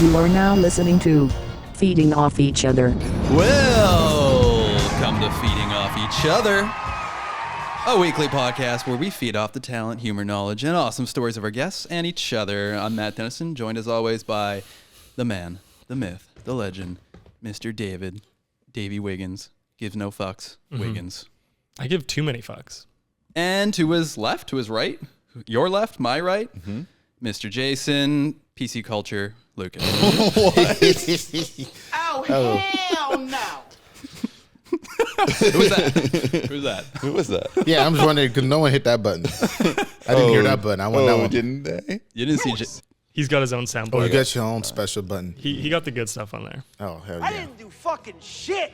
You are now listening to Feeding Off Each Other. Welcome to Feeding Off Each Other, a weekly podcast where we feed off the talent, humor, knowledge, and awesome stories of our guests and each other. I'm Matt Dennison, joined as always by the man, the myth, the legend, Mr. Davey Wiggins. Gives no fucks, Wiggins. I give too many fucks. And to his left, to his right, your left, my right, Mr. Jason, PC Culture, Lucas. Oh, hell no. Who's that? Who's that? Who was that? Yeah, I'm just wondering because no one hit that button. I didn't hear that button. I want that one. Didn't they? You didn't see... He's got his own soundboard. Oh, you got your own special button. He got the good stuff on there. Oh, hell yeah. I didn't do fucking shit.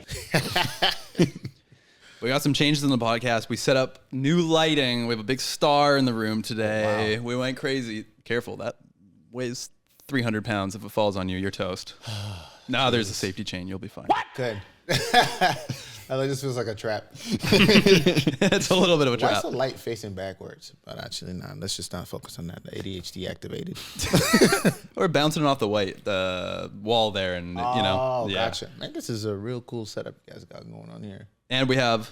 We got some changes in the podcast. We set up new lighting. We have a big star in the room today. Oh, wow. We went crazy. Careful, that weighs 300 pounds. If it falls on you, you're toast. Nah, there's a safety chain. You'll be fine. What? Good. This feels like a trap. It's a little bit of a Why trap. is the light facing backwards? But actually, no. Let's just not focus on that. The ADHD activated. We're bouncing off the wall there, and you know. Oh, Yeah. gotcha. Man, this is a real cool setup you guys got going on here. And we have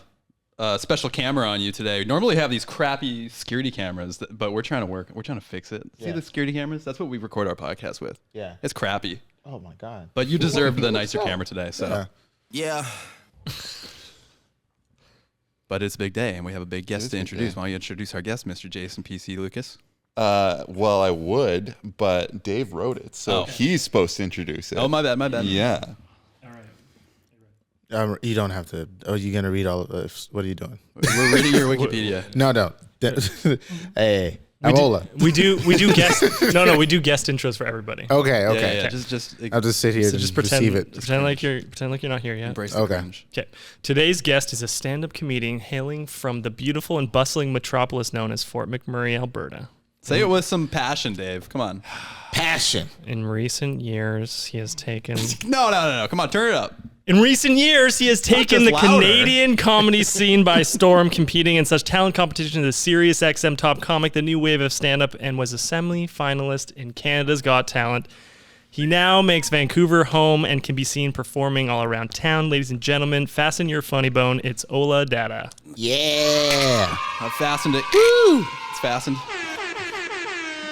a special camera on you today. We normally have these crappy security cameras, but we're trying to work. We're trying to fix it. See Yeah. the security cameras? That's what we record our podcast with. Yeah. It's crappy, Oh my God. but you deserve the nicer camera today. So. Yeah. But it's a big day, and we have a big guest is to a big introduce. day. Why don't you introduce our guest, Mr. Jason PC Lucas? Well, I would, but Dave wrote it, so Oh. he's supposed to introduce it. Oh, my bad. Yeah. You don't have to. Oh, you're going to read all of this? What are you doing? We're reading your Wikipedia. No. Hey, I'm Ola. We do guest. No, we do guest intros for everybody. Okay. Yeah. Just I'll just sit here So and just pretend receive it. pretend like you're not here yet. embrace the Okay. cringe. Okay. Today's guest is a stand-up comedian hailing from the beautiful and bustling metropolis known as Fort McMurray, Alberta. Say it with some passion, Dave. Come on. Passion. In recent years, he has taken No. Come on, turn it up. In recent years, he has taken just the louder. Canadian comedy scene by storm, competing in such talent competitions as SiriusXM Top Comic, the new wave of stand-up, and was a semi-finalist in Canada's Got Talent. He now makes Vancouver home and can be seen performing all around town. Ladies and gentlemen, fasten your funny bone. It's Ola Dada. Yeah. I've fastened it. Woo! It's fastened.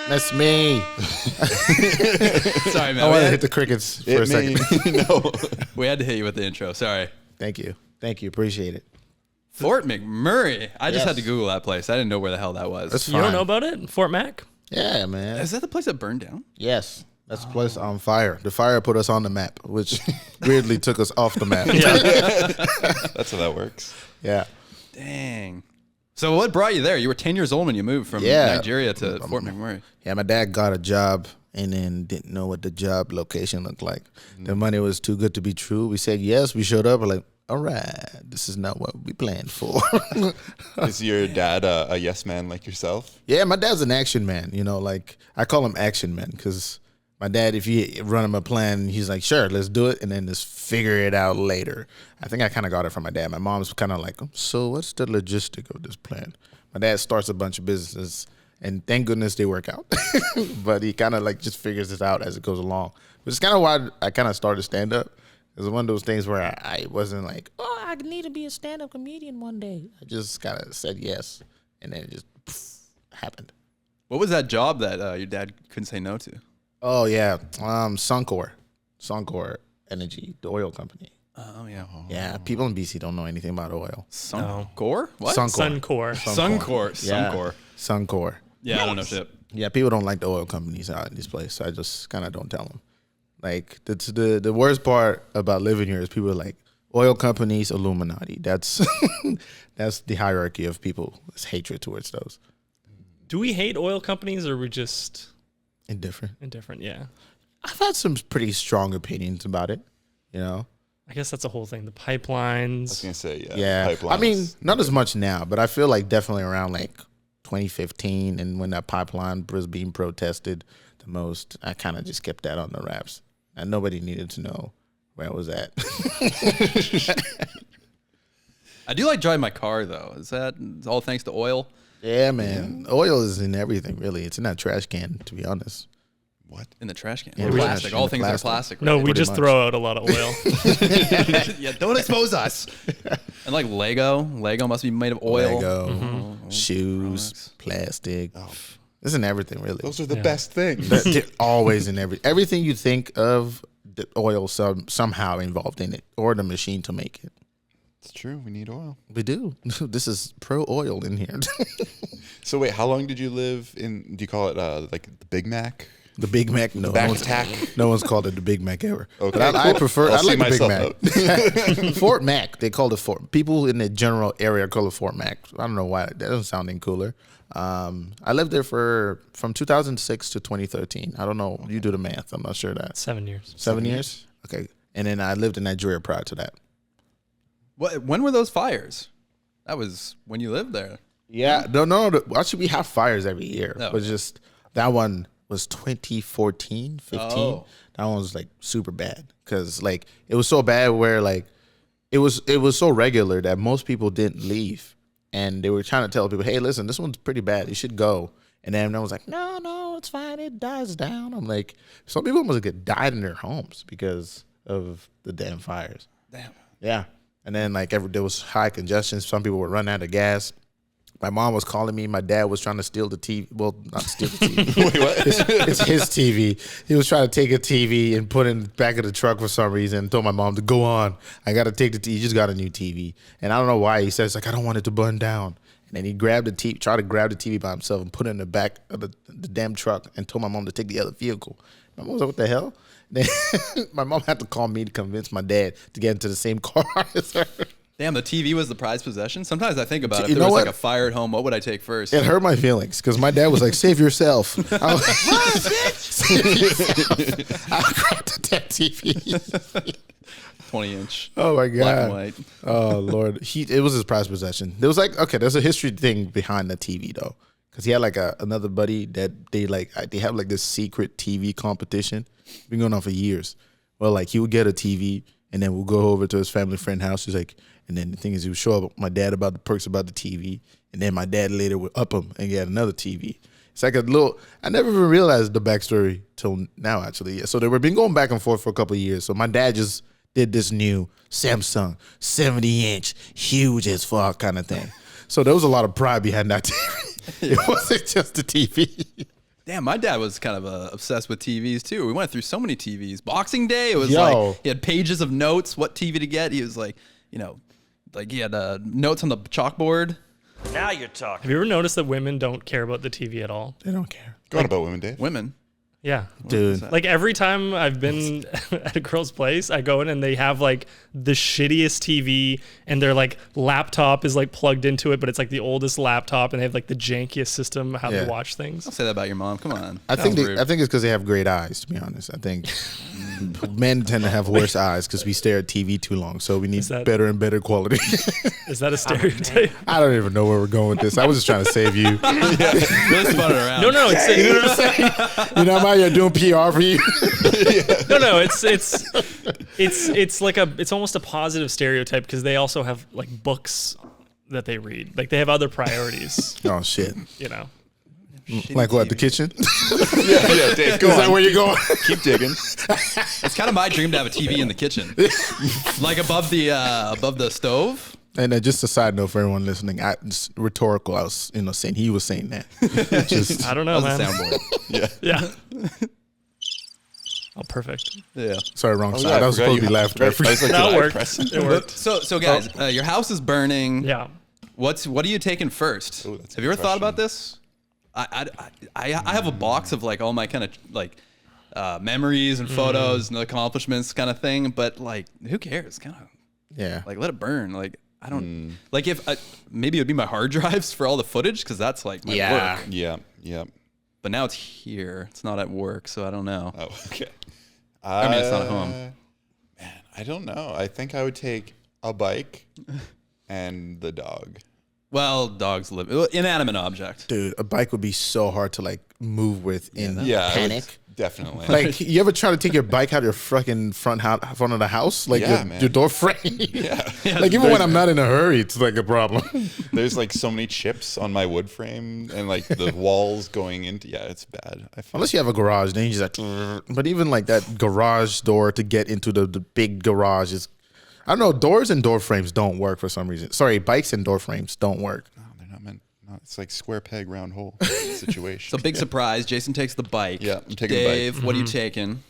That's me. Sorry, man. I want to hit the crickets for a second. No. We had to hit you with the intro. Sorry. Thank you. Appreciate it. Fort McMurray. I just Yes. had to Google that place. I didn't know where the hell that was. That's You fine. don't know about it? Fort Mac? Yeah, man. Is that the place that burned down? Yes. That's the place on fire. The fire put us on the map, which weirdly took us off the map. That's how that works. Yeah. Dang. So what brought you there? You were 10 years old when you moved from Yeah. Nigeria to Fort McMurray. Yeah, my dad got a job and then didn't know what the job location looked like. The money was too good to be true. We said yes. We showed up. We're like, all right, this is not what we planned for. Is your dad a yes man like yourself? Yeah, my dad's an action man. You know, like I call him action man because my dad, if you run him a plan, he's like, sure, let's do it, and then just figure it out later. I think I kind of got it from my dad. My mom's kind of like, so what's the logistic of this plan? My dad starts a bunch of businesses, and thank goodness they work out. But he kind of like just figures this out as it goes along. Which is kind of why I kind of started stand-up. It was one of those things where I wasn't like, oh, I need to be a stand-up comedian one day. I just kind of said yes, and then it just happened. What was that job that your dad couldn't say no to? Oh yeah, Suncor Energy, the oil company. Oh, yeah. Yeah, people in BC don't know anything about oil. Suncor? What? Suncor. Suncor. Yeah. Suncor. Suncor. Yeah, I don't know shit. Yeah, people don't like the oil companies out in this place. So I just kind of don't tell them. Like the worst part about living here is people are like oil companies, Illuminati. That's that's the hierarchy of people. It's hatred towards those. Do we hate oil companies or are we just Indifferent. indifferent? Yeah. I've had some pretty strong opinions about it. You know. I guess that's the whole thing. The I was pipelines. gonna say Yeah. Pipelines. I mean, not as much now, but I feel like definitely around like 2015 and when that pipeline was being protested the most, I kind of just kept that on the wraps. And nobody needed to know where I was at. I do like driving my car, though. Is that all thanks to oil? Yeah, man. Oil is in everything, really. It's in that trash can, to be honest. What? In the trash can. Yeah, Plastic. in All the things plastic. are plastic. No, right? we Pretty just much. throw out a lot of oil. Yeah, don't expose us. And like Lego must be made of oil. Lego, shoes, plastic. This is everything, really. Those are the best things. They're always in everything you think of. The oil somehow involved in it, or the machine to make it. It's true. We need oil. We do. This is pro oil in here. So wait, how long did you live in? Do you call it like the Big Mac? The Big Mac, no, Back no one's, attack. no one's called it the Big Mac ever. Okay, But I cool. prefer. I'll I like see the Big myself Mac. Fort Mac. They call it Fort. People in the general area call it Fort Mac. I don't know why. That doesn't sound any cooler. I lived there from 2006 to 2013. I don't know. You do the math. I'm not sure that. 7 years. 7 years. Okay. And then I lived in Nigeria prior to that. When were those fires? That was when you lived there. Yeah. No. Actually, we have fires every year. Oh. But just that one was 2014, 15. Oh. That one was like super bad because like it was so bad where like it was so regular that most people didn't leave, and they were trying to tell people, hey, listen, this one's pretty bad. You should go. And then everyone was like, no, it's fine. It dies down. I'm like, some people almost get died in their homes because of the damn fires. Damn. Yeah. And then like there was high congestion. Some people would run out of gas. My mom was calling me. My dad was trying to steal the TV. Well, not steal the TV. Wait, what? It's his TV. He was trying to take a TV and put it in the back of the truck for some reason and told my mom to go on. I got to take the TV. He just got a new TV. And I don't know why. He says, like, I don't want it to burn down. And then he grabbed the TV, tried to grab the TV by himself and put it in the back of the damn truck and told my mom to take the other vehicle. My mom was like, what the hell? Then my mom had to call me to convince my dad to get into the same car as her. Damn, the TV was the prized possession. Sometimes I think about it. If You there know was like what? a fire at home, what would I take first? It hurt my feelings because my dad was like, save yourself. I grabbed that TV. 20-inch. Oh my Black and god! white. Oh Lord, it was his prized possession. There was like, okay, there's a history thing behind the TV though, because he had like another buddy that they have like this secret TV competition. Been going on for years. Well, like he would get a TV, and then we'll go over to his family friend house. He's like, and then the thing is, he would show up my dad about the perks about the TV, and then my dad later would up him and get another TV. It's like a little. I never even realized the backstory till now, actually. So they were been going back and forth for a couple of years. So my dad just did this new Samsung 70-inch, huge as fuck kind of thing. So there was a lot of pride behind that TV. It wasn't just the TV. Damn, my dad was kind of obsessed with TVs too. We went through so many TVs. Boxing Day, it was Yo. like he had pages of notes, what TV to get. He was like, like he had notes on the chalkboard. Now you're talking. Have you ever noticed that women don't care about the TV at all? They don't care. Go on about women, Dave. Women. Yeah. Dude. Like every time I've been at a girl's place, I go in and they have like the shittiest TV and their like laptop is like plugged into it, but it's like the oldest laptop and they have like the jankiest system how Yeah. they watch things. Don't say that about your mom. Come on. I think That was rude. it's because they have great eyes. To be honest, I think men tend to have worse eyes because we stare at TV too long. So we need that- better and better quality. Is that a stereotype? I don't even know where we're going with this. I was just trying to save you. really spun it around. No, it's You know what I'm saying? You know, I'm out here doing PR for you. no. It's like it's almost a positive stereotype because they also have like books that they read. Like they have other priorities, Oh shit! you know. Like what? The kitchen? Yeah, Dave, go Is that on. where you're going? Keep digging. It's kind of my dream to have a TV in the kitchen, like above the stove. And just a side note for everyone listening, it's rhetorical. I was, saying he was saying that. Just, I don't know, That was man. a soundboard. Yeah. Oh, perfect. Yeah. sorry, wrong Oh, side. yeah, I was forgot supposed to be you have- laughter. right, I was like, That did I worked. press It worked. So guys, your house is burning. Yeah. What are you taking first? Ooh, that's a Have you ever good thought question. about this? I have a box of like all my kind of like memories and photos and accomplishments kind of thing, but like who cares? Kind of Yeah. like let it burn. Like I don't like if maybe it would be my hard drives for all the footage because that's like my Yeah. work. Yeah. But now it's here. It's not at work, so I don't know. Oh, okay. I mean, it's not at home. Man, I don't know. I think I would take a bike and the dog. Well, dogs live inanimate object. Dude, a bike would be so hard to like move with in panic. Definitely. Like, you ever try to take your bike out of your fucking front of the house? Like, your door frame? Yeah. Like, even when I'm not in a hurry, it's like a problem. There's like so many chips on my wood frame and like the walls going into, it's bad. Unless you have a garage, then you just like, but even like that garage door to get into the big garage is, I don't know, doors and door frames don't work for some reason. Sorry, bikes and door frames don't work. No, they're not meant. No, it's like square peg, round hole situation. So big surprise. Jason takes the bike. Yeah, I'm taking Dave, the bike. what are you taking?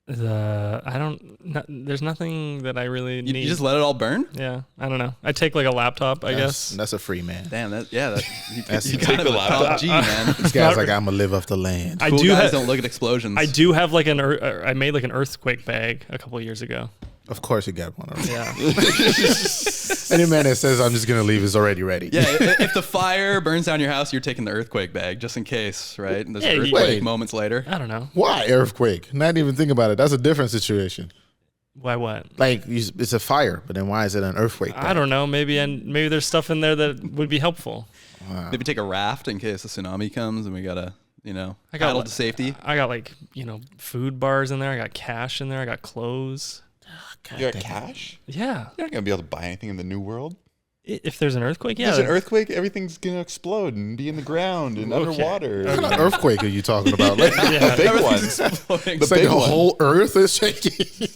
There's nothing that I really need. You just let it all burn? Yeah, I don't know. I take like a laptop, I guess. That's a free man. Damn, you Take kind of the a laptop. top G, man. This guy's like, I'm gonna live off the land. I Cool do guys don't look at explosions. I do have like I made like an earthquake bag a couple of years ago. Of course, you got one. Already. Yeah. Any man that says I'm just gonna leave is already ready. Yeah, if the fire burns down your house, you're taking the earthquake bag just in case, right? And there's Yeah, an you- earthquake Wait. moments later. I don't know. Why earthquake? Not even think about it. That's a different situation. Why what? Like, it's a fire, but then why is it an earthquake? I don't know. Maybe there's stuff in there that would be helpful. Maybe take a raft in case a tsunami comes and we gotta, I got paddle like- to safety. I got like, food bars in there. I got cash in there. I got clothes. You got cash? Yeah. You're not gonna be able to buy anything in the new world. If there's an earthquake, yeah. There's an earthquake, everything's gonna explode and be in the ground and underwater. What kind of earthquake are you talking about? Like, The big ones. Exploding. it's like big the one. whole earth is shaking.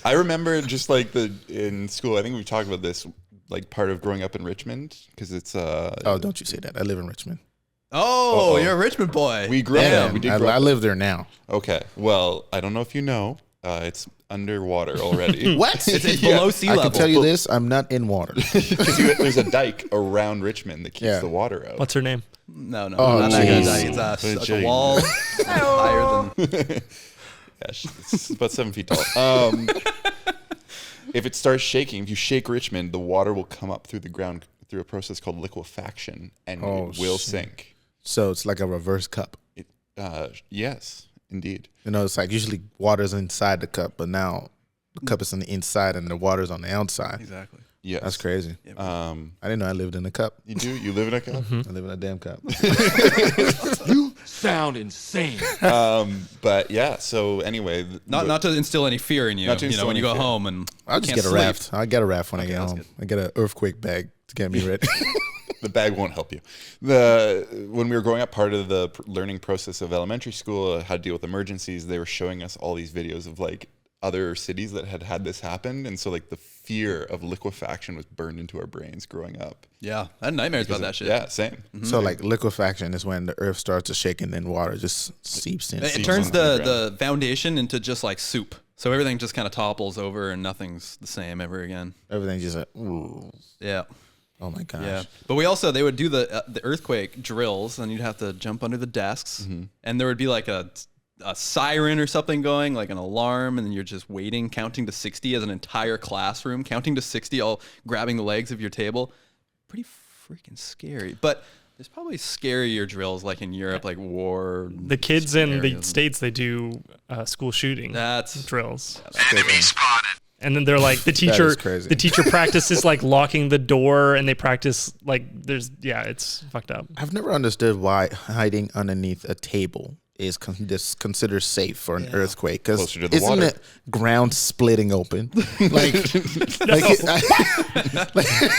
I remember just like in school, I think we talked about this, like part of growing up in Richmond, because it's Oh, don't you say that. I live in Richmond. Oh, Uh-oh. you're a Richmond boy. we grew up. Damn, We did I grow up. live there now. Okay, well, I don't know if you know, it's underwater already. What? It's below sea I level. can tell you this, I'm not in water. Because there's a dike around Richmond that keeps Yeah. the water out. What's her name? No, Oh, not that jeez. guy. It's a Jeez. wall higher than. Yeah, it's about 7 feet tall. If it starts shaking, if you shake Richmond, the water will come up through the ground through a process called liquefaction, and Oh, it will shit. sink. So it's like a reverse cup. Yes, indeed. It's like usually water's inside the cup, but now the cup is on the inside and the water's on the outside. Exactly. Yes, That's crazy. I didn't know I lived in a cup. You do? You live in a cup? I live in a damn cup. You sound insane. But yeah. So anyway, Not to instill any fear in you. Not to instill When you any go fear. home and I'll just can't get a sleep. raft. I'll get a raft when I get that's home. good. I get an earthquake bag to get me ready. the bag won't help you. When we were growing up, part of the learning process of elementary school, how to deal with emergencies, they were showing us all these videos of like other cities that had this happen, and so like the fear of liquefaction was burned into our brains growing up. Yeah, I had nightmares about that shit. Yeah, same. So like liquefaction is when the earth starts to shake and then water just seeps in. It turns the foundation into just like soup. So everything just kind of topples over and nothing's the same ever again. Everything's just like, ooh. Yeah. Oh my gosh. Yeah, but they would do the earthquake drills, and you'd have to jump under the desks, and there would be like a siren or something going, like an alarm, and then you're just waiting, counting to 60 as an entire classroom, counting to 60, all grabbing the legs of your table. Pretty freaking scary. But there's probably scarier drills like in Europe, like war. The kids in the scenarios. States, they do school shooting That's drills. Enemy spotted. And then they're like the teacher. is crazy. The teacher practices like locking the door, and they practice like it's fucked up. I've never understood why hiding underneath a table is considered safe for an earthquake, because Closer to the isn't water. it ground splitting open? It's It's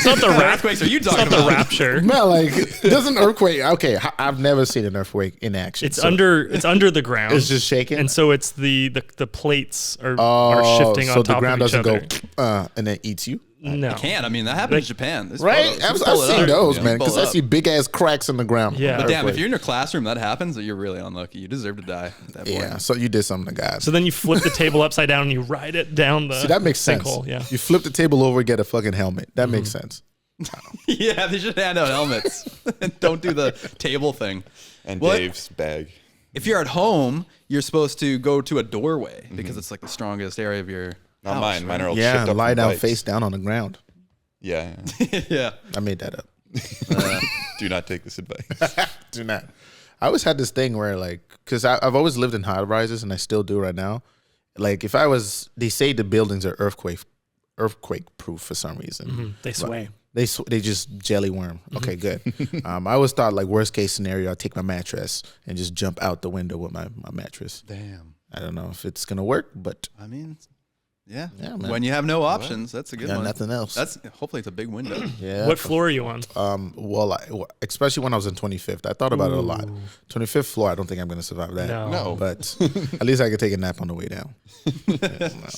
not the earthquakes are you It's talking not the about? rapture. man, like doesn't earthquake? Okay, I've never seen an earthquake in action. It's so under the ground. It's just shaking. and so it's the plates are oh, shifting so on the top ground of each doesn't other. go and then eats you. No, Can I mean that happened in Japan? There's Right? photos. I've You pull it seen up. those, Yeah, man, pull because it I up. see big ass cracks in the ground. Yeah. But damn, if Earthquake. you're in your classroom, that happens. You're really unlucky. You deserve to die at that point. Yeah, so you did something to God. So then you flip the table upside down and you ride it down the See, that makes sense. sinkhole. Yeah. You flip the table over, get a fucking helmet. That makes sense. Yeah, they should hand out helmets and don't do the table thing. And What? Dave's bag. If you're at home, you're supposed to go to a doorway because it's like the strongest area of your Not house, mine. Mine are all Yeah, chipped up lie from down bikes. face down on the ground. Yeah. Yeah. I made that up. Do not take this advice. Do not. I always had this thing where like, because I've always lived in high rises and I still do right now. Like if I was, they say the buildings are earthquake proof for some reason. They sway. They just jelly worm. Okay, good. I always thought like worst case scenario, I'd take my mattress and just jump out the window with my mattress. Damn. I don't know if it's gonna work, but I mean, yeah. man. When you have no options, that's a good one. nothing else. Hopefully it's a big window. Yeah. What floor are you on? Especially when I was in 25th, I thought about it a lot. 25th floor, I don't think I'm gonna survive that. No. But at least I could take a nap on the way down.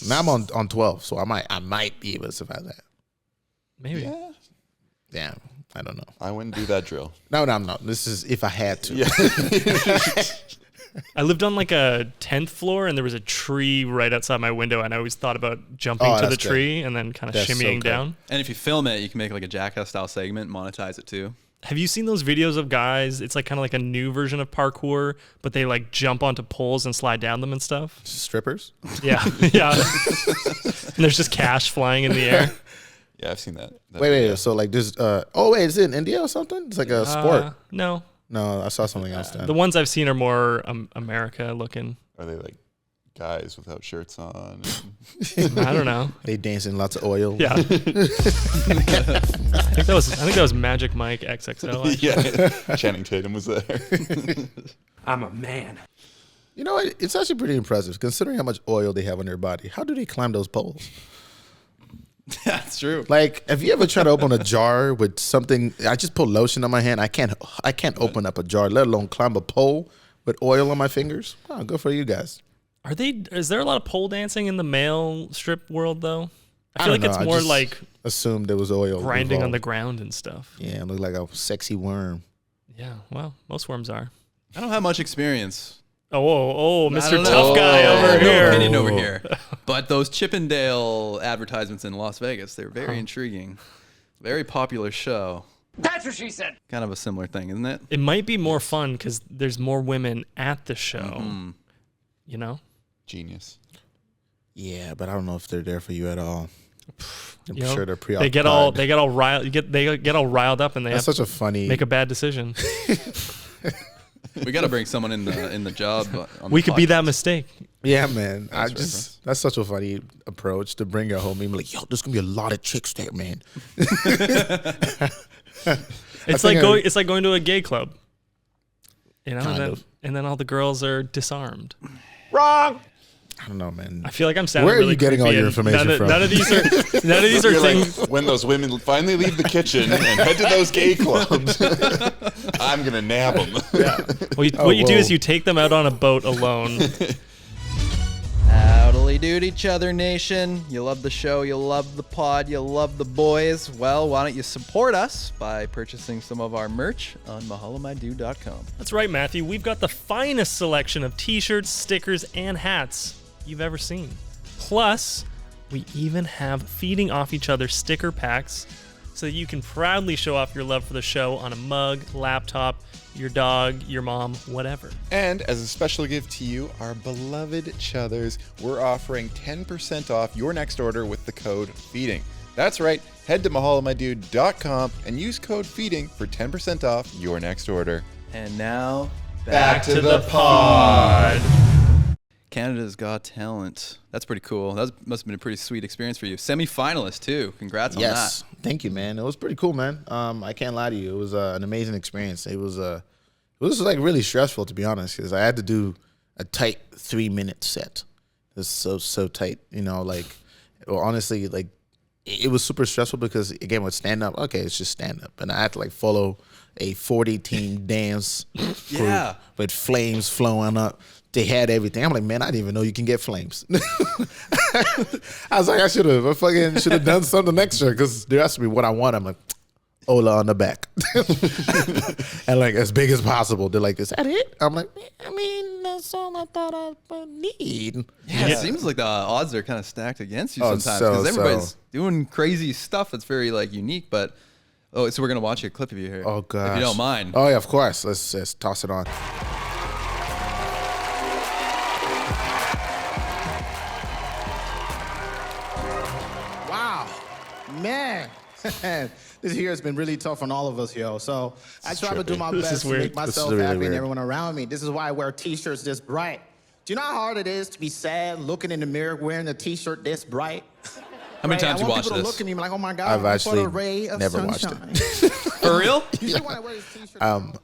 Now I'm on 12, so I might be able to survive that. Maybe. Yeah. Damn, I don't know. I wouldn't do that drill. No. This is if I had to. Yeah. I lived on like a 10th floor, and there was a tree right outside my window, and I always thought about jumping to the that's good. tree and then kind of That's so shimmying good. down. And if you film it, you can make like a Jackass style segment, monetize it too. Have you seen those videos of guys? It's like kind of like a new version of parkour, but they like jump onto poles and slide down them and stuff. Strippers? Yeah, yeah. And there's just cash flying in the air. Yeah, I've seen that. Wait. So like this? Is it in India or something? It's like a sport. No, No, I saw something else then. the ones I've seen are more America looking. Are they like guys without shirts on? I don't know. They dancing lots of oil. Yeah. I think that was Magic Mike XXL. Actually. Yeah. Channing Tatum was there. I'm a man. You know what? It's actually pretty impressive considering how much oil they have on their body. How do they climb those poles? That's true. Like, have you ever tried to open a jar with something? I just put lotion on my hand. I can't open up a jar, let alone climb a pole with oil on my fingers. Oh, good for you guys. Is there a lot of pole dancing in the male strip world though? I feel don't like it's know. I more just like assumed there was oil grinding on the involved. ground and stuff. Yeah, it looked like a sexy worm. Yeah, well, most worms are. I don't have much experience. Oh, I Mr. don't know. Tough Guy over No here. opinion over here. But those Chippendale advertisements in Las Vegas, they're very intriguing. Very popular show. That's what she said. Kind of a similar thing, isn't it? It might be more fun because there's more women at the show. Mm-hmm. You know? Genius. Yeah, but I don't know if they're there for you at all. I'm You know, sure they're preoccupied. they get all riled up and they That's have such a funny. make a bad decision. We got to bring someone in the job. On We the could be that podcast. mistake. Yeah, man. reference. That's such a funny approach to bring her home. I'm like, yo, there's gonna be a lot of chicks there, man. It's think like going to a gay club. You know, Kind and of. then all the girls are disarmed. Wrong. I don't know, man. I feel like I'm sounding Where are really you getting all creepy your and information from? None of these are You're things. like, when those women finally leave the kitchen and head to those gay clubs, I'm gonna nab them. What you do is whoa. you take them out on a boat alone. Howdly dood each other, nation. You love the show, you love the pod, you love the boys. Well, why don't you support us by purchasing some of our merch on mahalamaidu.com. That's right, Matthew. We've got the finest selection of t-shirts, stickers, and hats you've ever seen. Plus, we even have feeding off each other sticker packs so that you can proudly show off your love for the show on a mug, laptop, your dog, your mom, whatever. And as a special gift to you, our beloved Chuthers, we're offering 10% off your next order with the code FEEDING. That's right, head to mahalamaidude.com and use code FEEDING for 10% off your next order. And now, Back to the pod. Canada's Got Talent. That's pretty cool. That must have been a pretty sweet experience for you. Semi-finalist, too. Congrats on Yes, that. thank you, man. It was pretty cool, man. I can't lie to you. It was an amazing experience. It was like really stressful, to be honest, because I had to do a tight 3-minute set. It was so tight, you know. Like, well, honestly, like it was super stressful because again with stand up, okay, it's just stand up, and I had to like follow a 40-team dance crew Yeah. with flames flowing up. They had everything. I'm like, man, I didn't even know you can get flames. I was like, I should have done something extra because there has to be what I want. I'm like, Ola on the back, and like as big as possible. They're like, is that it? I'm like, I mean, that's all I thought I would need. Yeah, it seems like the odds are kind of stacked against you Oh, sometimes so- because everybody's so. doing crazy stuff that's very like unique. But so we're gonna watch a clip of you here. Oh gosh, if you don't mind. Oh yeah, of course. Let's toss it on. Wow, man. This year has been really tough on all of us, yo. So I try to do my This best is to weird. make This is myself really happy weird. and everyone around me. This is why I wear t-shirts this bright. Do you know how hard it is to be sad looking in the mirror wearing a t-shirt this bright? How many times you watched people to this? look at me and be like, oh my God, I've what actually a ray of never watched sunshine. it. For real?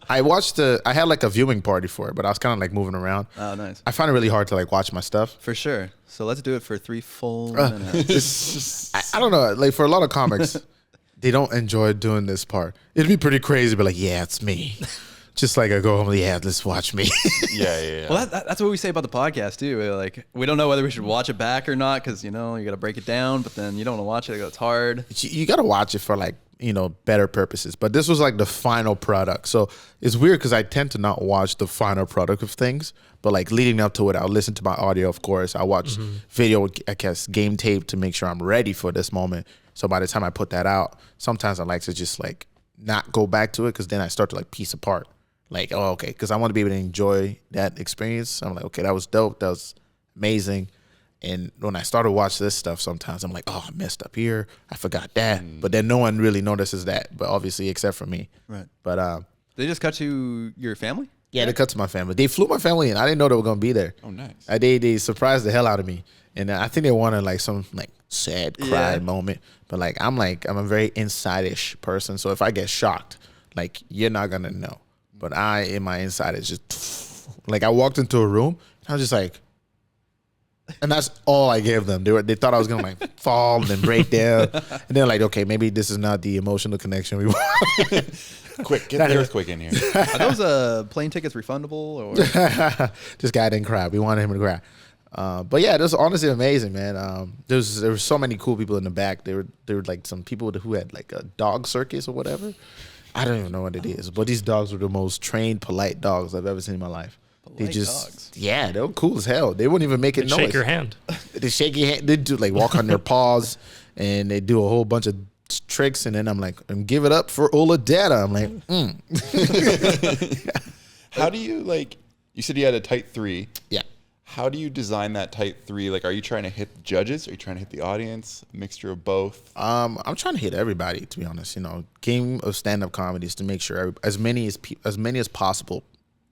I watched I had like a viewing party for it, but I was kind of like moving around. Oh, nice. I find it really hard to like watch my stuff. For sure. So let's do it for 3 full minutes. I don't know. Like for a lot of comics, they don't enjoy doing this part. It'd be pretty crazy, but like, yeah, it's me. Just like I go home, yeah, let's watch me. Yeah. Well, that's what we say about the podcast too. We're like, we don't know whether we should watch it back or not because you got to break it down, but then you don't want to watch it. It's hard. You got to watch it for like, better purposes. But this was like the final product. So it's weird because I tend to not watch the final product of things. But like leading up to it, I'll listen to my audio, of course. I watch video, I guess, game tape to make sure I'm ready for this moment. So by the time I put that out, sometimes I like to just like not go back to it because then I start to like piece apart. Like, oh, okay, because I want to be able to enjoy that experience. I'm like, okay, that was dope. That was amazing. And when I started watching this stuff, sometimes I'm like, oh, I messed up here. I forgot that. But then no one really notices that, but obviously except for me. Right. But They just cut to your family? yeah, they cut to my family. They flew my family in. I didn't know they were going to be there. Oh, nice. They surprised the hell out of me. And I think they wanted like some like sad cry Yeah. moment. But I'm a very inside-ish person. So if I get shocked, like you're not going to know. But in my inside, it's just like I walked into a room and I was just like, and that's all I gave them. They thought I was gonna like fall and then break down, and they're like, okay, maybe this is not the emotional connection we want. Quick, get the earthquake in here. Are those plane tickets refundable or? This guy didn't cry. We wanted him to cry. But yeah, it was honestly amazing, man. There were so many cool people in the back. There were like some people who had like a dog circus or whatever. I don't even know what it is, but these dogs were the most trained, polite dogs I've ever seen in my life. They dogs. Yeah, they were cool as hell. They wouldn't even make it noise. Shake your hand. They shake your hand. They do like walk on their paws, and they do a whole bunch of tricks. And then I'm like, and give it up for Ola Dada. I'm like, How do you like? You said you had a tight 3. yeah. How do you design that tight 3? Like, are you trying to hit the judges? Are you trying to hit the audience? A mixture of both? I'm trying to hit everybody, to be honest. Game of stand-up comedy is to make sure as many as possible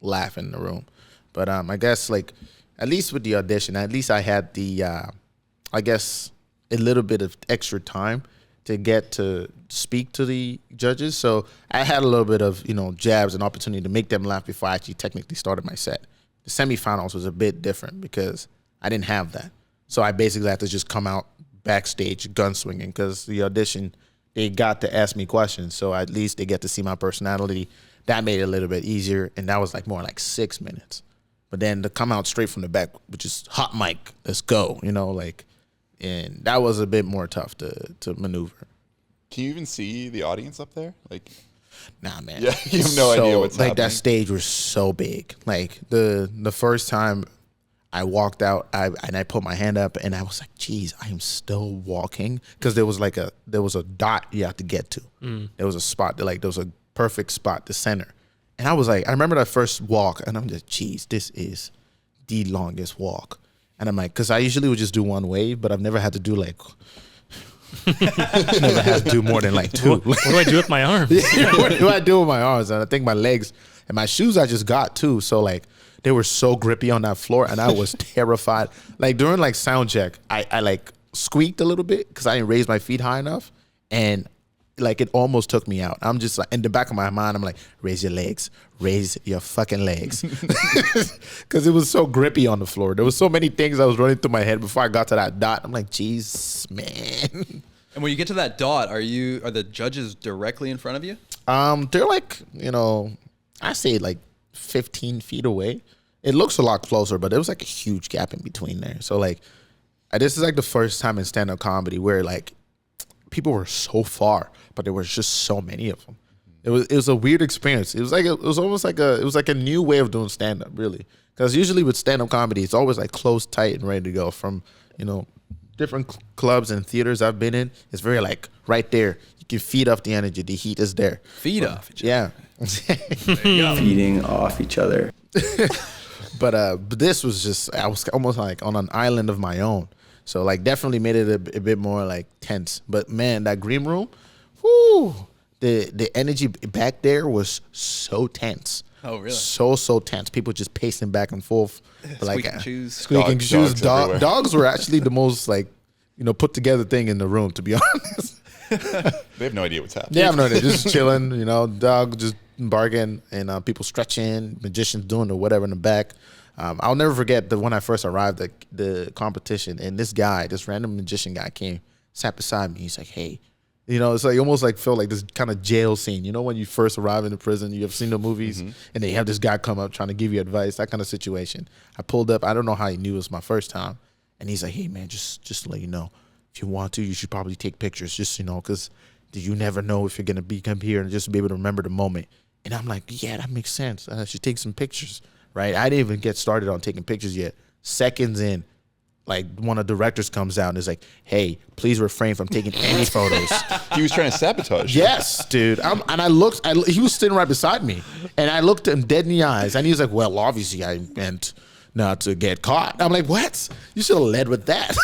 laugh in the room. But I guess like at least with the audition, at least I had the I guess a little bit of extra time to get to speak to the judges. So I had a little bit of jabs and opportunity to make them laugh before I actually technically started my set. The semifinals was a bit different because I didn't have that. So I basically had to just come out backstage gunswinging because the audition, they got to ask me questions. So at least they get to see my personality. That made it a little bit easier. And that was like more like 6 minutes. But then to come out straight from the back, which is hot mic, let's go, and that was a bit more tough to maneuver. Can you even see the audience up there? Like, Nah, man. Yeah, you have no idea what's like happening. that stage was so big. Like the first time I walked out, I put my hand up and I was like, geez, I am still walking. Because there was a dot you have to get to. There was a spot, there was a perfect spot, the center. And I was like, I remember that first walk and I'm just, geez, this is the longest walk. And I'm like, because I usually would just do one wave, but I've never had to do like, never had to do more than like 2. What do I do with my arms? What do I do with my arms? And I think my legs and my shoes I just got too. So like they were so grippy on that floor and I was terrified. Like during like sound check, I like squeaked a little bit because I didn't raise my feet high enough. And like it almost took me out. I'm just like in the back of my mind, I'm like, raise your legs, raise your fucking legs. Because it was so grippy on the floor. There was so many things that was running through my head before I got to that dot. I'm like, jeez, man. And when you get to that dot, are the judges directly in front of you? They're like, I say like 15 feet away. It looks a lot closer, but there was like a huge gap in between there. So like, this is like the first time in stand-up comedy where like people were so far, but there was just so many of them. It was a weird experience. It was almost like a new way of doing stand-up, really. Because usually with stand-up comedy, it's always like close, tight, and ready to go. From different clubs and theaters I've been in, it's very like right there. You can feed off the energy. The heat is there. Feed off each other. Yeah. Feeding off each other. But this was just, I was almost like on an island of my own. So like definitely made it a bit more like tense. But man, that green room, whoo, the energy back there was so tense. Oh, really? So tense. People just pacing back and forth. But Squeaking shoes. Squeaking Dogs shoes. everywhere. Dogs were actually the most like put together thing in the room, to be honest. They have no idea what's happening. They have no idea. Just chilling, dog just barking and people stretching, magicians doing or whatever in the back. I'll never forget when I first arrived at the competition, and this random magician guy came, sat beside me. He's like, hey, it's like almost like felt like this kind of jail scene. When you first arrive in the prison, you have seen the movies, and they have this guy come up trying to give you advice, that kind of situation. I pulled up. I don't know how he knew it was my first time. And he's like, hey, man, just to let you know, if you want to, you should probably take pictures, just, because you never know if you're going to come here and just be able to remember the moment. And I'm like, yeah, that makes sense. I should take some pictures, right? I didn't even get started on taking pictures yet. Seconds in, like one of the directors comes out and is like, hey, please refrain from taking any photos. He was trying to sabotage you. Yes, dude. And I looked, he was sitting right beside me. And I looked him dead in the eyes. And he was like, well, obviously I meant not to get caught. I'm like, what? You should have led with that.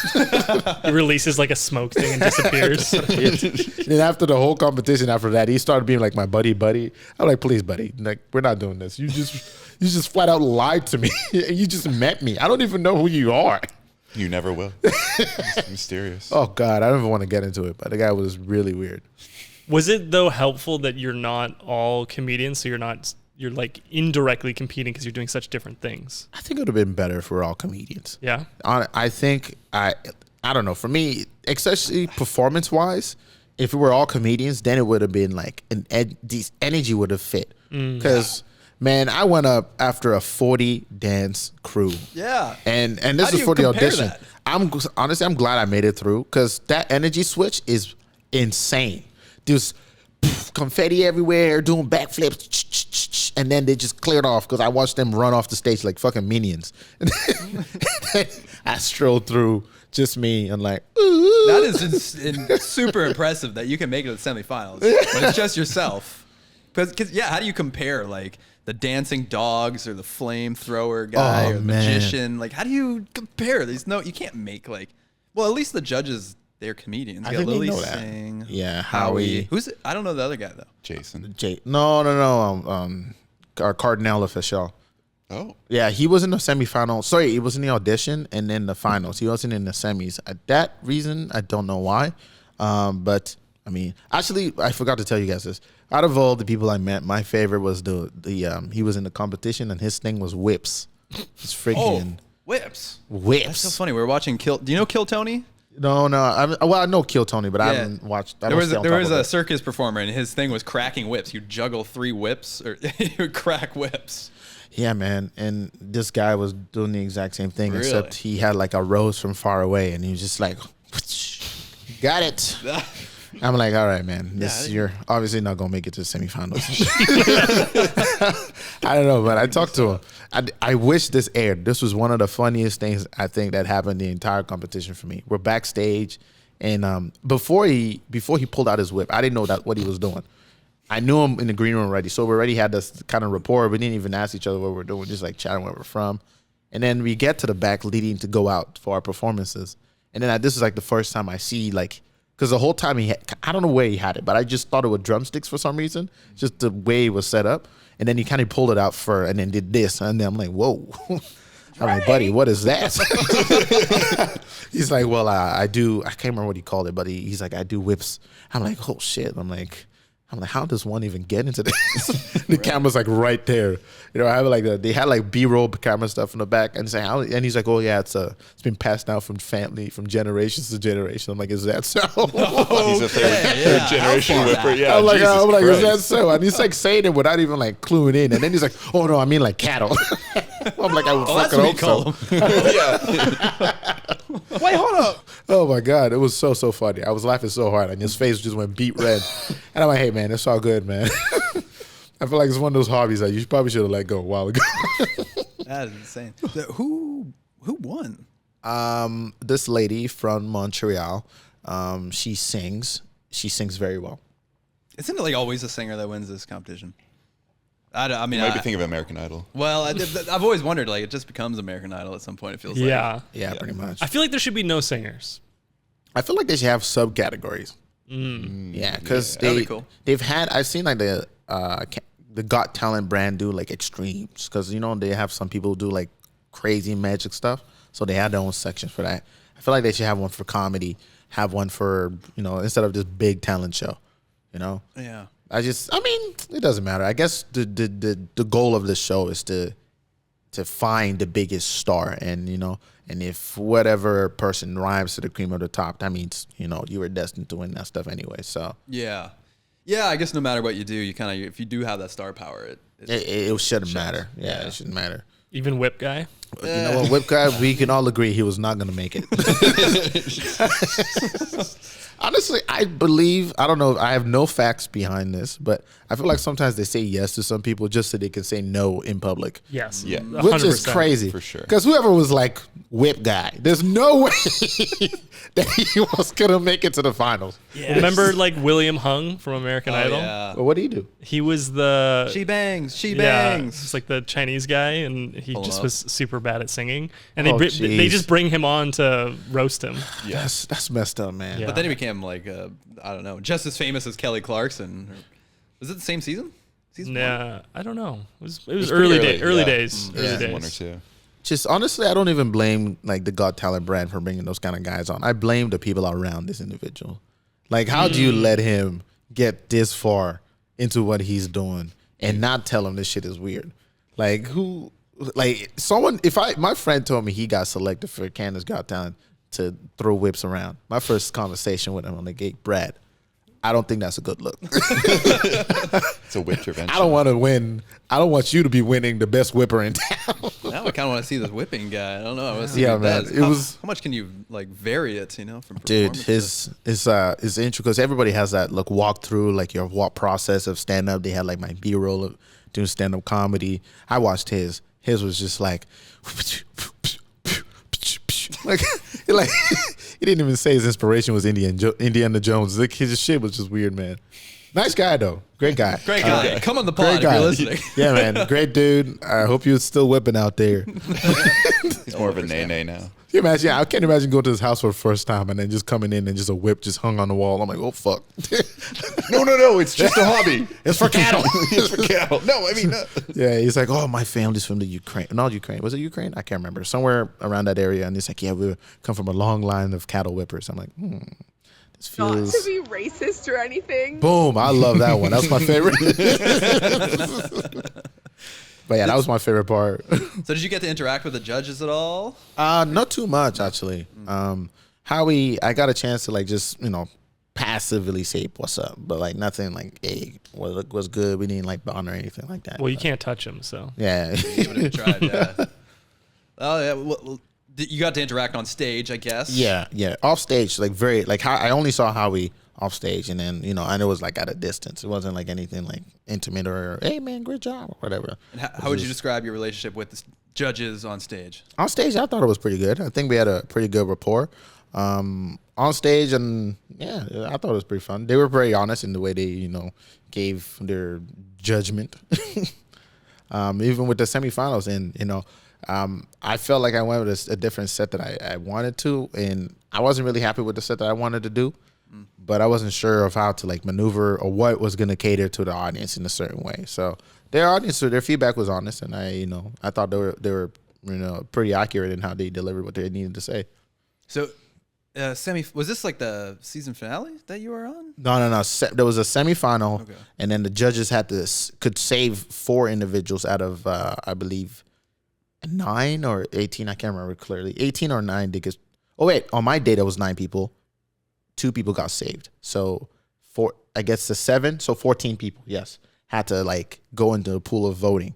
He releases like a smoke thing and disappears. And after the whole competition, after that, he started being like my buddy. I'm like, please, buddy, like we're not doing this. You just flat out lied to me. You just met me. I don't even know who you are. You never will. It's mysterious. Oh God, I don't even want to get into it. But the guy was really weird. Was it though helpful that you're not all comedians, so you're like indirectly competing because you're doing such different things? I think it would have been better if we're all comedians. Yeah. I think I don't know. For me, especially performance wise, if we were all comedians, then it would have been like the energy would have fit. Because man, I went up after a 40 dance crew. Yeah. And this is for the audition. I'm glad I made it through because that energy switch is insane. There's confetti everywhere, doing backflips, and then they just cleared off because I watched them run off the stage like fucking minions. And then I strolled through, just me, and like, ooh. That is super impressive that you can make it to the semifinals, but it's just yourself. Because how do you compare like the dancing dogs or the flamethrower guy or the magician? Like, how do you compare? You can't make like. Well, at least the judges, they're comedians. You got Lily Singh. Yeah, Howie. Who's it? I don't know the other guy though. Jason. No. Our Cardinal official. Oh. Yeah, he was in the semifinal. Sorry, he was in the audition and then the finals. He wasn't in the semis. That reason, I don't know why. But I mean, actually, I forgot to tell you guys this. Out of all the people I met, my favorite was he was in the competition and his thing was whips. It's freaking whips. Whips. That's so funny. We were watching Do you know Kill Tony? No. I know Kill Tony, but I haven't watched. There was a circus performer, and his thing was cracking whips. You'd juggle 3 whips, or you would crack whips. Yeah, man. And this guy was doing the exact same thing, Really? except he had like a rose from far away, and he was just like, got it. I'm like, all right, man. You're obviously not gonna make it to the semifinals. I don't know, but I talked to him. I wish this aired. This was one of the funniest things I think that happened the entire competition for me. We're backstage, and before he pulled out his whip, I didn't know what he was doing. I knew him in the green room already, so we already had this kind of rapport. We didn't even ask each other what we're doing, just like chatting where we're from. And then we get to the back, leading to go out for our performances. And then this is like the first time I see like. Because the whole time I don't know where he had it, but I just thought it was drumsticks for some reason, just the way it was set up. And then he kind of pulled it out and then did this. And then I'm like, whoa. I'm like, buddy, what is that? He's like, well, I can't remember what he called it, but he's like, I do whips. I'm like, oh shit. I'm like, how does one even get into this? The camera's like right there. I have like they had like B-roll camera stuff in the back, and he's like, oh yeah, it's been passed down from family, from generations to generation. I'm like, is that so? He's a third generation whipper. Yeah, I'm like, is that Christ. so? And he's like saying it without even like cluing in, and then he's like, oh no, I mean like cattle. I'm like, I would fucking hope so. Wait, hold up. Oh my God, it was so funny. I was laughing so hard, and his face just went beet red. And I'm like, hey man, it's all good, man. I feel like it's one of those hobbies that you probably should have let go a while ago. That is insane. So who won? This lady from Montreal. She sings very well. Isn't it like always a singer that wins this competition? I mean, You might be thinking of American Idol. Well, I've always wondered, like, it just becomes American Idol at some point. It feels like. Yeah, pretty much. I feel like there should be no singers. I feel like they should have subcategories. Yeah, because that'd be cool. they've had. I've seen like the Got Talent brand do like extremes because they have some people who do like crazy magic stuff, so they had their own section for that. I feel like they should have one for comedy, have one for, instead of this big talent show, Yeah. I mean, it doesn't matter. I guess the goal of this show is to find the biggest star, and and if whatever person rhymes to the cream of the top, that means you were destined to win that stuff anyway. So Yeah. Yeah, I guess no matter what you do, you kind of, if you do have that star power, it shouldn't matter. Yeah, it shouldn't matter. Even Whip Guy. You know what, Whip Guy, we can all agree he was not going to make it. Honestly, I don't know, I have no facts behind this, but I feel like sometimes they say yes to some people just so they can say no in public. Yes. Yeah. 100%. Which is crazy. For sure. Because whoever was like Whip Guy, there's no way that he was going to make it to the finals. Yeah. Remember like William Hung from American Idol? Yeah. Well, what do you do? He was the... She bangs. She Yeah, bangs. it's like the Chinese guy, and he Hold just up. was super bad at singing. And Oh, they jeez. just bring him on to roast him. That's messed up, man. Yeah. But then he became like, I don't know, just as famous as Kelly Clarkson. Was it the same season? Season one? Yeah, I don't know. It was pretty early early, early yeah. days. Yeah. Early Season days. 1 or 2. Just honestly, I don't even blame like the Got Talent brand for bringing those kind of guys on. I blame the people around this individual. Like, how do you let him get this far into what he's doing and not tell him this shit is weird? Like, who? Like, someone. My friend told me he got selected for Canada's Got Talent to throw whips around. My first conversation with him on the gate, Brad, I don't think that's a good look. It's a whip intervention. I don't want to win. I don't want you to be winning the best whipper in town. Now I kind of want to see this whipping guy. I don't know. I want to see Yeah, what man. that It is. was- How much can you like vary it? From Dude, performance his intro, because everybody has that like walk through, like your walk process of stand up. They had like my B-roll of doing stand up comedy. I watched his. His was just like he didn't even say his inspiration was Indiana Jones. Like, his shit was just weird, man. Nice guy though, great guy. Great guy. Come on the Great pod if guy. you're listening. Yeah, man, great dude. I hope you're still whipping out there. He's more of a nay now. Can you imagine? I can't imagine going to his house for the first time and then just coming in and just a whip just hung on the wall. I'm like, oh fuck. No, it's just a hobby. It's for cattle. It's for cattle. No, I mean, no. Yeah, he's like, oh, my family's from the Ukraine. Not Ukraine. Was it Ukraine? I can't remember. Somewhere around that area. And he's like, yeah, we come from a long line of cattle whippers. I'm like, this Not feels... to be racist or anything. Boom. I love that one. That was my favorite. But yeah, that was my favorite part. So did you get to interact with the judges at all? Not too much, actually. I got a chance to like just, passively say what's up, but like nothing like, hey, what's good? We didn't like bond or anything like that. Well, you But, can't touch him, so. Yeah. Give it a try. Yeah. Oh yeah. Well, you got to interact on stage, I guess. Yeah. Off stage, like very, like how I only saw Howie off stage, and then and it was like at a distance. It wasn't like anything like intimate or hey man, great job or whatever. And how would you describe your relationship with the judges on stage? On stage, I thought it was pretty good. I think we had a pretty good rapport. On stage, and yeah, I thought it was pretty fun. They were very honest in the way they gave their judgment. Even with the semifinals, and I felt like I went with a different set that I wanted to, and I wasn't really happy with the set that I wanted to do. But I wasn't sure of how to like maneuver or what was going to cater to the audience in a certain way. So their feedback was honest, and I thought they were pretty accurate in how they delivered what they needed to say. So, was this like the season finale that you were on? No. There was a semifinal, Okay. and then the judges could save 4 individuals out of I believe 9 or 18. I can't remember clearly. 18 or 9. Because on my day there was 9 people. 2 people got saved. So I guess the 7, so 14 people, yes, had to like go into the pool of voting.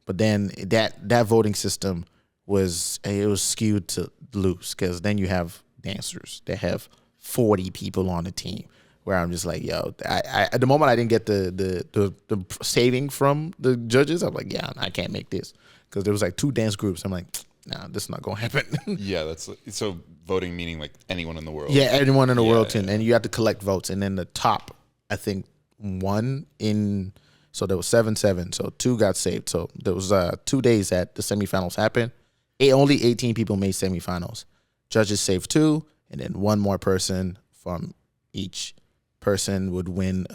But then that voting system was skewed to loose, because then you have dancers that have 40 people on the team, where I'm just like, yo, I at the moment I didn't get the saving from the judges. I'm like, yeah, I can't make this, because there was like 2 dance groups. I'm like, nah, this is not gonna happen. Yeah, that's so voting meaning like anyone in the world. Yeah, anyone in the world, yeah. and you have to collect votes, and then the top, I think, won in. So there was 7-7, so 2 got saved. So there was 2 days that the semifinals happened. Only 18 people made semifinals. Judges saved 2, and then 1 more person from each person would win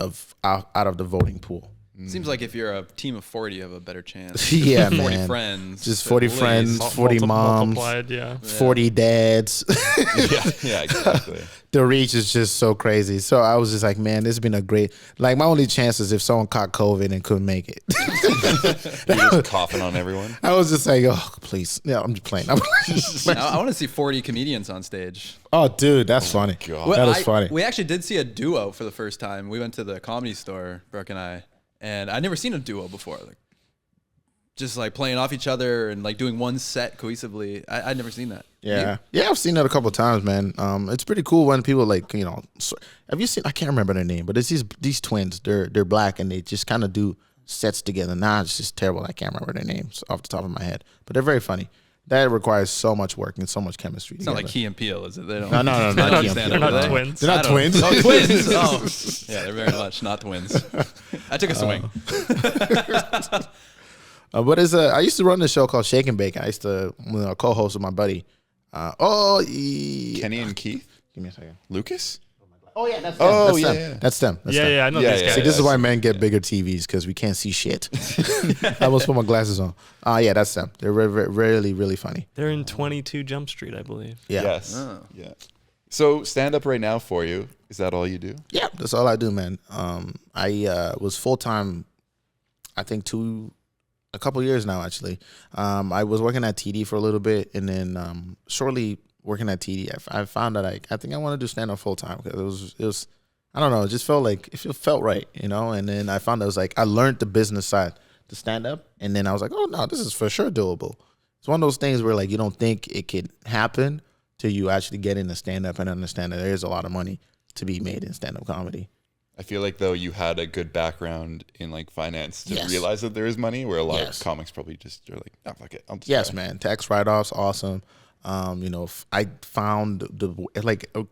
out of the voting pool. Seems like if you're a team of 40, you have a better chance. Yeah, 40 man. friends. Just at 40 least. friends, 40 moms, Multiplied, yeah. 40 dads. Yeah, exactly. The reach is just so crazy. So I was just like, man, this has been a great. Like, my only chance is if someone caught COVID and couldn't make it. You're just coughing on everyone. I was just like, oh, please. Yeah, I'm just playing. I want to see 40 comedians on stage. Oh, dude, that's funny. God. That is funny. We actually did see a duo for the first time. We went to the Comedy Store, Brooke and I, and I'd never seen a duo before. Like, just like playing off each other and like doing one set cohesively. I'd never seen that. Yeah, I've seen that a couple of times, man. It's pretty cool when people like, you know, have you seen? I can't remember their name, but it's these twins. They're black and they just kind of do sets together. Nah, it's just terrible. I can't remember their names off the top of my head, but they're very funny. That requires so much work and so much chemistry. It's not like Key and Peele, is it? They don't. No, they not don't Key and understand Peele. it, They're not do they? twins. They're not I don't- twins. Oh, twins. Oh, yeah, they're very much not twins. I took a swing. I used to run this show called Shake and Bake. I used to co-host with my buddy. Kenny and Keith? Give me a second. Lucas? Oh yeah, that's them. Oh, that's yeah, them. yeah. That's them. That's them. Yeah, I know Yeah, these yeah, guys. See, this is yeah. why men get bigger TVs because we can't see shit. I almost put my glasses on. Yeah, that's them. They're really, really funny. They're in 22 Jump Street, I believe. Yeah. Yes. Oh. Yeah. So stand up right now for you. Is that all you do? Yeah, that's all I do, man. I was full time, I think a couple years now, actually. I was working at TD for a little bit, and then shortly working at TD, I found that I think I want to do stand up full time because it was I don't know, it just felt like it felt right, you know. And then I found I was like I learned the business side to stand up, and then I was like, oh no, this is for sure doable. It's one of those things where like you don't think it could happen till you actually get into stand up and understand that there's a lot of money to be made in stand up comedy. I feel like though you had a good background in like finance to Yes. realize that there is money, where a lot Yes. of comics probably just are like, oh fuck it, I'll just Yes, try. man. Tax write-offs, awesome. I found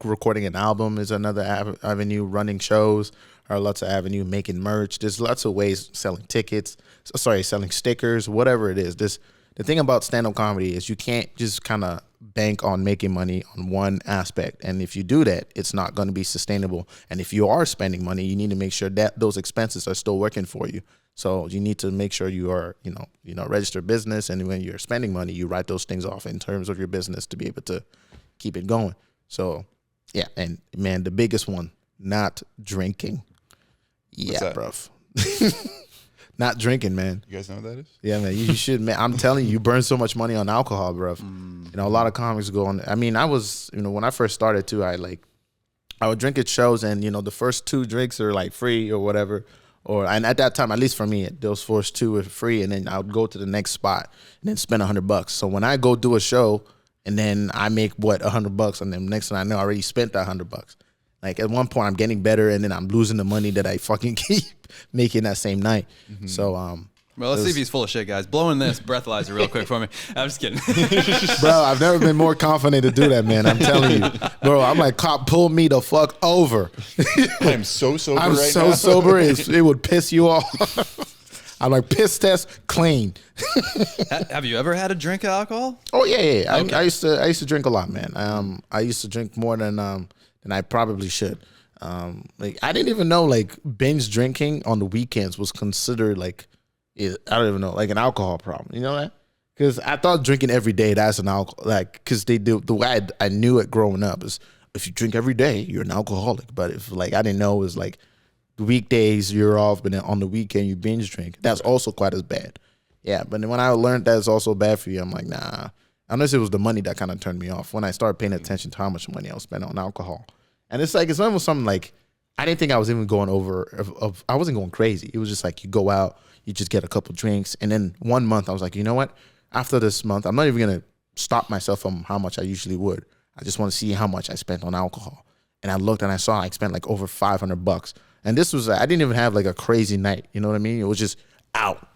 recording an album is another avenue. Running shows are lots of avenue. Making merch. There's lots of ways. Selling stickers, whatever it is. The thing about stand-up comedy is you can't just kind of bank on making money on one aspect. And if you do that, it's not going to be sustainable. And if you are spending money, you need to make sure that those expenses are still working for you. So you need to make sure you are, registered business. And when you're spending money, you write those things off in terms of your business to be able to keep it going. So, yeah. And man, the biggest one, not drinking. Yeah, that? bruv. Not drinking, man. You guys know what that is? Yeah, man, you should, man. I'm telling you, you burn so much money on alcohol, bruv. A lot of comics go on. I mean, I was, when I first started too, I would drink at shows and, the first 2 drinks are like free or whatever. And at that time, at least for me, those first 2 were free. And then I would go to the next spot and then spend $100. So when I go do a show and then I make $100 and then next thing I know, I already spent that $100. Like at one point I'm getting better and then I'm losing the money that I fucking keep making that same night. So, Well, let's see if he's full of shit, guys. Blowing this breathalyzer real quick for me. I'm just kidding. bro, I've never been more confident to do that, man. I'm telling you, bro. I'm like, cop, pull me the fuck over. I am so sober I'm right so now. sober, it would piss you off. I'm like, piss test clean. Have you ever had a drink of alcohol? Oh yeah. Okay. I used to drink a lot, man. I used to drink more than I probably should. I didn't even know like binge drinking on the weekends was considered like I don't even know, like an alcohol problem. You know that? Because I thought drinking every day, that's an alcohol. Like, because they do the way I knew it growing up is if you drink every day, you're an alcoholic. But if like I didn't know it was like the weekdays you're off, but then on the weekend you binge drink. That's also quite as bad. Yeah, but then when I learned that it's also bad for you, I'm like, nah. Unless it was the money that kind of turned me off when I started paying attention to how much money I was spending on alcohol. And it's like it's almost something like I didn't think I was even going over. I wasn't going crazy. It was just like you go out, you just get a couple drinks, and then 1 month I was like, you know what? After this month, I'm not even gonna stop myself from how much I usually would. I just want to see how much I spent on alcohol. And I looked and I saw I spent like over $500. And this was I didn't even have like a crazy night. You know what I mean? It was just out,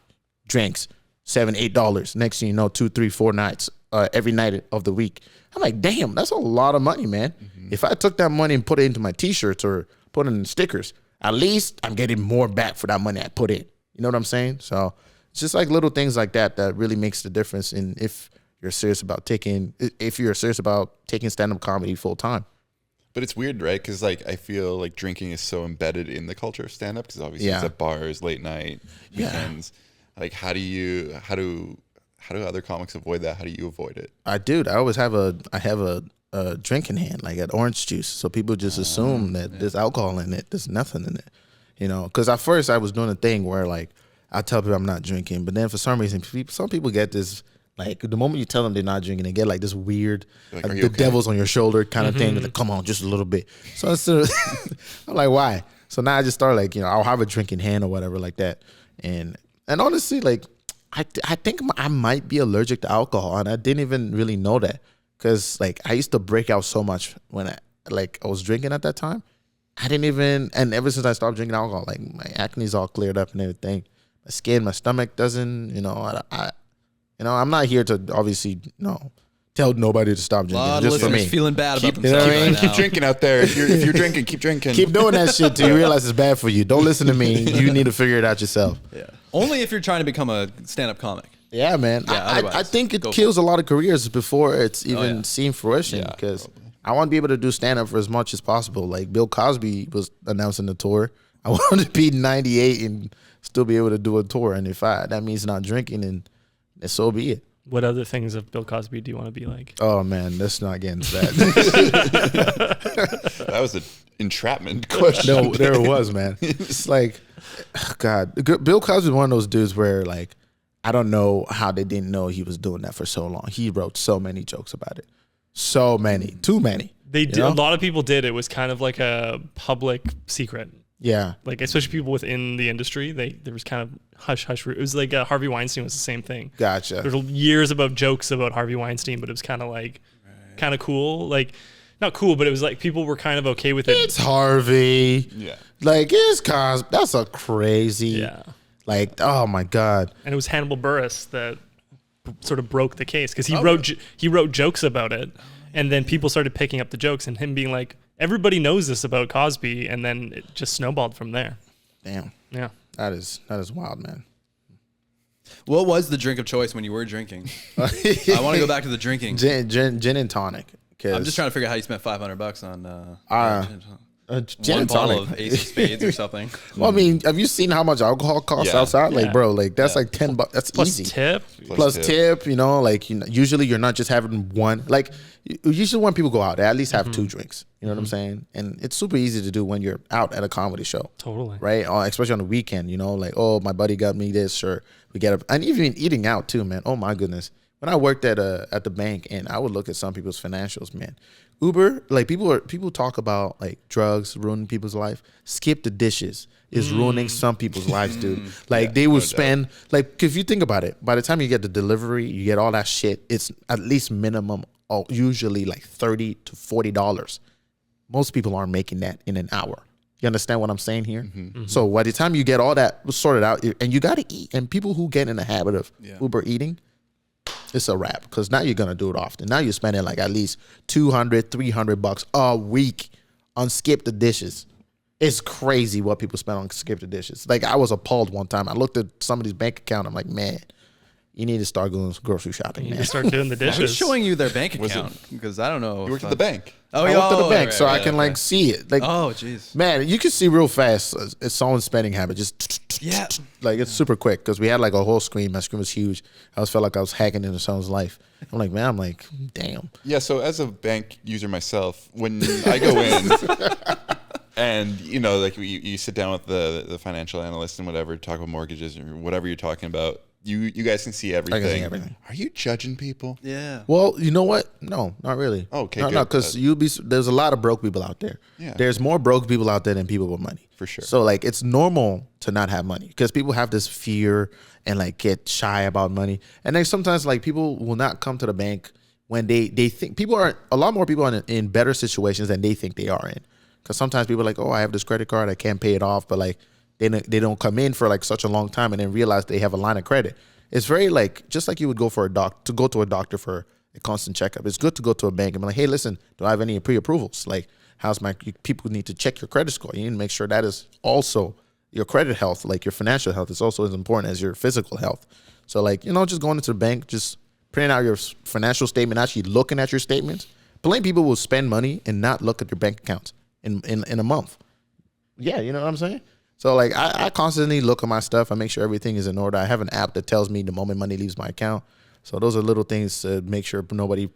drinks, $7, $8. Next thing you know, 2, 3, 4 nights every night of the week. I'm like, damn, that's a lot of money, man. If I took that money and put it into my T-shirts or put it in stickers, at least I'm getting more back for that money I put in. You know what I'm saying? So it's just like little things like that that really makes the difference in if you're serious about taking stand-up comedy full time. But it's weird, right? Because like I feel like drinking is so embedded in the culture of stand up. Because obviously it's at bars, late night, weekends. Like how do other comics avoid that? How do you avoid it? I always have a drinking hand, like at orange juice. So people just assume that there's alcohol in it. There's nothing in it, you know. Because at first I was doing a thing where like I tell people I'm not drinking, but then for some reason some people get this. Like the moment you tell them they're not drinking, they get like this weird, like, the devil's on your shoulder kind of thing. They're like, come on, just a little bit. So instead of, I'm like, why? So now I just start like, you know, I'll have a drinking hand or whatever like that. And honestly, like I think I might be allergic to alcohol, and I didn't even really know that because like I used to break out so much when I was drinking at that time. I didn't even, and ever since I stopped drinking alcohol, like my acne's all cleared up and everything. My skin, my stomach doesn't, you know, you know, I'm not here to obviously, tell nobody to stop drinking. A lot of Just for listeners me. feeling bad about You know themselves what I mean? right Keep now. drinking out there. If you're drinking, keep drinking. Keep doing that shit till you realize it's bad for you. Don't listen to me. You need to figure it out yourself. Yeah. Only if you're trying to become a stand-up comic. Yeah, man. Yeah, I otherwise, think it go for kills a lot of careers before it's even yeah. seen fruition Yeah, because probably. I want to be able to do stand-up for as much as possible. Like Bill Cosby was announcing the tour. I want to be 98 and still be able to do a tour. And if that means not drinking, then so be it. What other things of Bill Cosby do you want to be like? Oh, man, let's not get into that. That was an entrapment question. No, there it was, man. It's like, God, Bill Cosby was one of those dudes where, like, I don't know how they didn't know he was doing that for so long. He wrote so many jokes about it. So many. Too many. They did. know? A lot of people did. It was kind of like a public secret. Yeah. Like, especially people within the industry, there was kind of hush. It was like Harvey Weinstein was the same thing. Gotcha. There's years about jokes about Harvey Weinstein, but it was kind of like, kind of cool. Like, not cool, but it was like people were kind of okay with it. It's Harvey. Yeah. Like, it's Cosby. That's a crazy. Yeah. Like, oh, my God. And it was Hannibal Buress that sort of broke the case because he wrote jokes about it, and then people started picking up the jokes and him being like, everybody knows this about Cosby, and then it just snowballed from there. Damn. Yeah. That is wild, man. What was the drink of choice when you were drinking? I want to go back to the drinking. Gin and tonic. I'm just trying to figure out how you spent $500 on gin one and bottle tonic. of Ace of Spades or something. Well, I mean, have you seen how much alcohol costs Yeah. outside? Like, Yeah. bro, like that's like $10. That's Plus easy. tip. Plus tip, you know, like usually you're not just having one. Like usually when people go out, they at least have two drinks. You know what I'm saying? And it's super easy to do when you're out at a comedy show. Totally. Right? Especially on the weekend, you know, like, oh, my buddy got me this, sure. We get up. And even eating out too, man. Oh my goodness. When I worked at the bank and I would look at some people's financials, man. Uber, like people talk about like drugs ruining people's life. Skip the dishes is ruining some people's lives, dude. Like they would spend like if you think about it, by the time you get the delivery, you get all that shit. It's at least minimum, usually like $30 to $40. Most people aren't making that in an hour. You understand what I'm saying here? So by the time you get all that sorted out, and you got to eat, and people who get in the habit of Uber eating, it's a wrap because now you're gonna do it often. Now you're spending like at least $200, $300 a week on skip the dishes. It's crazy what people spend on skip the dishes. Like I was appalled one time. I looked at somebody's bank account. I'm like, man, you need to start going grocery shopping, You man. need to start doing the dishes. Who's showing you their bank Was account? Because I don't know. You worked at the bank. Oh, I yeah. looked at the bank right, so I right, can okay. like see it. Like, Oh, jeez. man, you can see real fast it's someone's spending habit. Just Yeah. like it's super quick because we had like a whole screen. My screen was huge. I always felt like I was hacking into someone's life. I'm like, man, I'm like, damn. Yeah, so as a bank user myself, when I go in and, you know, like you sit down with the financial analyst and whatever, talk about mortgages or whatever you're talking about, you guys can see everything. I can see everything. Are you judging people? Yeah. Well, you know what? No, not really. Okay, no, good. because there's a lot of broke people out there. Yeah. There's more broke people out there than people with money. For sure. So like it's normal to not have money because people have this fear and like get shy about money. And then sometimes like people will not come to the bank when they think a lot more people are in better situations than they think they are in. Because sometimes people are like, oh, I have this credit card, I can't pay it off, but like they don't come in for like such a long time and then realize they have a line of credit. It's very like just like you would go to a doctor for a constant checkup. It's good to go to a bank and be like, hey, listen, do I have any pre-approvals? Like, people need to check your credit score. You need to make sure that is also your credit health, like your financial health is also as important as your physical health. So like, you know, just going into the bank, just printing out your financial statement, actually looking at your statements Plain people will spend money and not look at their bank accounts in a month. Yeah, you know what I'm saying? So like I constantly look at my stuff. I make sure everything is in order. I have an app that tells me the moment money leaves my account. So those are little things to make sure nobody,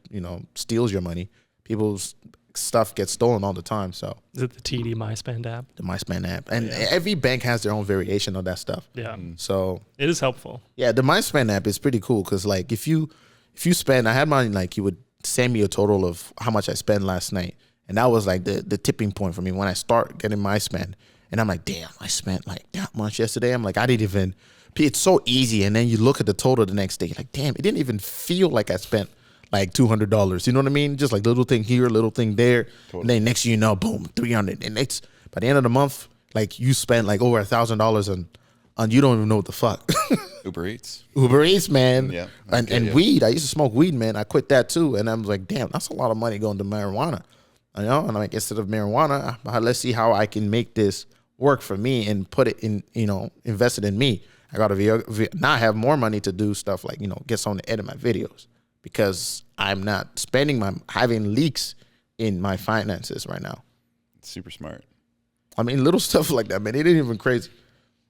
steals your money. People's stuff gets stolen all the time. So Is it the TD MySpend app? the MySpend app. And every bank has their own variation of that stuff. Yeah. So It is helpful. yeah, the MySpend app is pretty cool because like if you spend, I had mine like you would send me a total of how much I spent last night. And that was like the tipping point for me when I start getting MySpend. And I'm like, damn, I spent like that much yesterday. I'm like, I didn't even, it's so easy. And then you look at the total the next day, like, damn, it didn't even feel like I spent like $200. You know what I mean? Just like little thing here, little thing there. Totally. And then next thing you know, boom, 300. And it's by the end of the month, like you spent like over $1,000 on you don't even know what the fuck. Uber Eats. Uber Eats, man. Yeah. And weed. I used to smoke weed, man. I quit that too. And I was like, damn, that's a lot of money going to marijuana. And I'm like, instead of marijuana, let's see how I can make this work for me and put it in, invest it in me. I got to now I have more money to do stuff like, get someone to edit my videos because I'm not having leaks in my finances right now. It's super smart. I mean, little stuff like that, man. It ain't even crazy.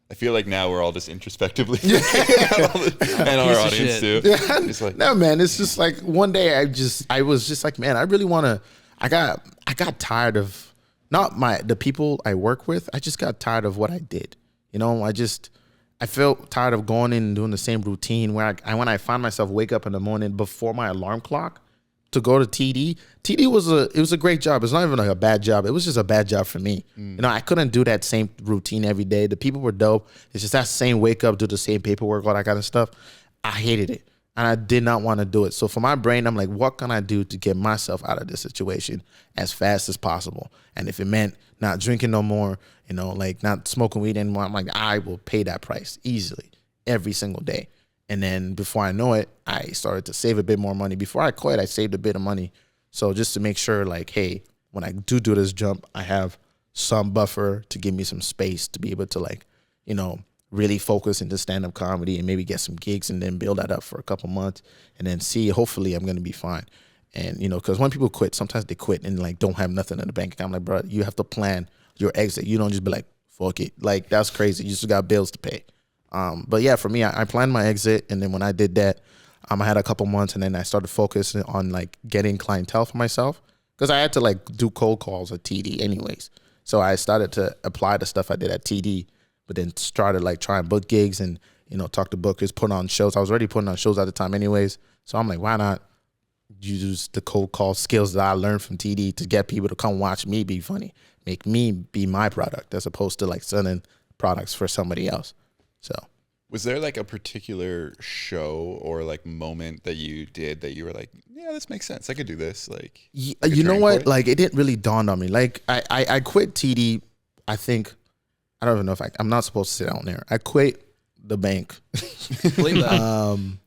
I feel like now we're all just introspectively and our audience too. Yeah. It's like, no, man, it's just like one day I was just like, man, I really want to, I got tired of not the people I work with. I just got tired of what I did. I felt tired of going in and doing the same routine where when I find myself wake up in the morning before my alarm clock to go to TD. TD was a great job. It's not even like a bad job. It was just a bad job for me. I couldn't do that same routine every day. The people were dope. It's just that same wake up, do the same paperwork, all that kind of stuff. I hated it. And I did not want to do it. So for my brain, I'm like, what can I do to get myself out of this situation as fast as possible? And if it meant not drinking no more, like not smoking weed anymore, I'm like, I will pay that price easily every single day. And then before I know it, I started to save a bit more money. Before I quit, I saved a bit of money. So just to make sure like, hey, when I do this jump, I have some buffer to give me some space to be able to like, really focus into stand-up comedy and maybe get some gigs and then build that up for a couple months and then see, hopefully I'm going to be fine. And, because when people quit, sometimes they quit and like don't have nothing in the bank account. I'm like, bro, you have to plan your exit. You don't just be like, fuck it. Like, that's crazy. You just got bills to pay. But yeah, for me, I planned my exit. And then when I did that, I had a couple months and then I started focusing on like getting clientele for myself because I had to like do cold calls at TD anyways. So I started to apply the stuff I did at TD, but then started like trying to book gigs and, talk to bookers, put on shows. I was already putting on shows at the time anyways. So I'm like, why not use the cold call skills that I learned from TD to get people to come watch me be funny, make me be my product as opposed to like selling products for somebody else. So was there like a particular show or like moment that you did that you were like, yeah, this makes sense. I could do this. Like you know what? Point? Like it didn't really dawn on me. Like I quit TD, I think. I don't even know if I'm not supposed to sit down there. I quit the bank. Believe that.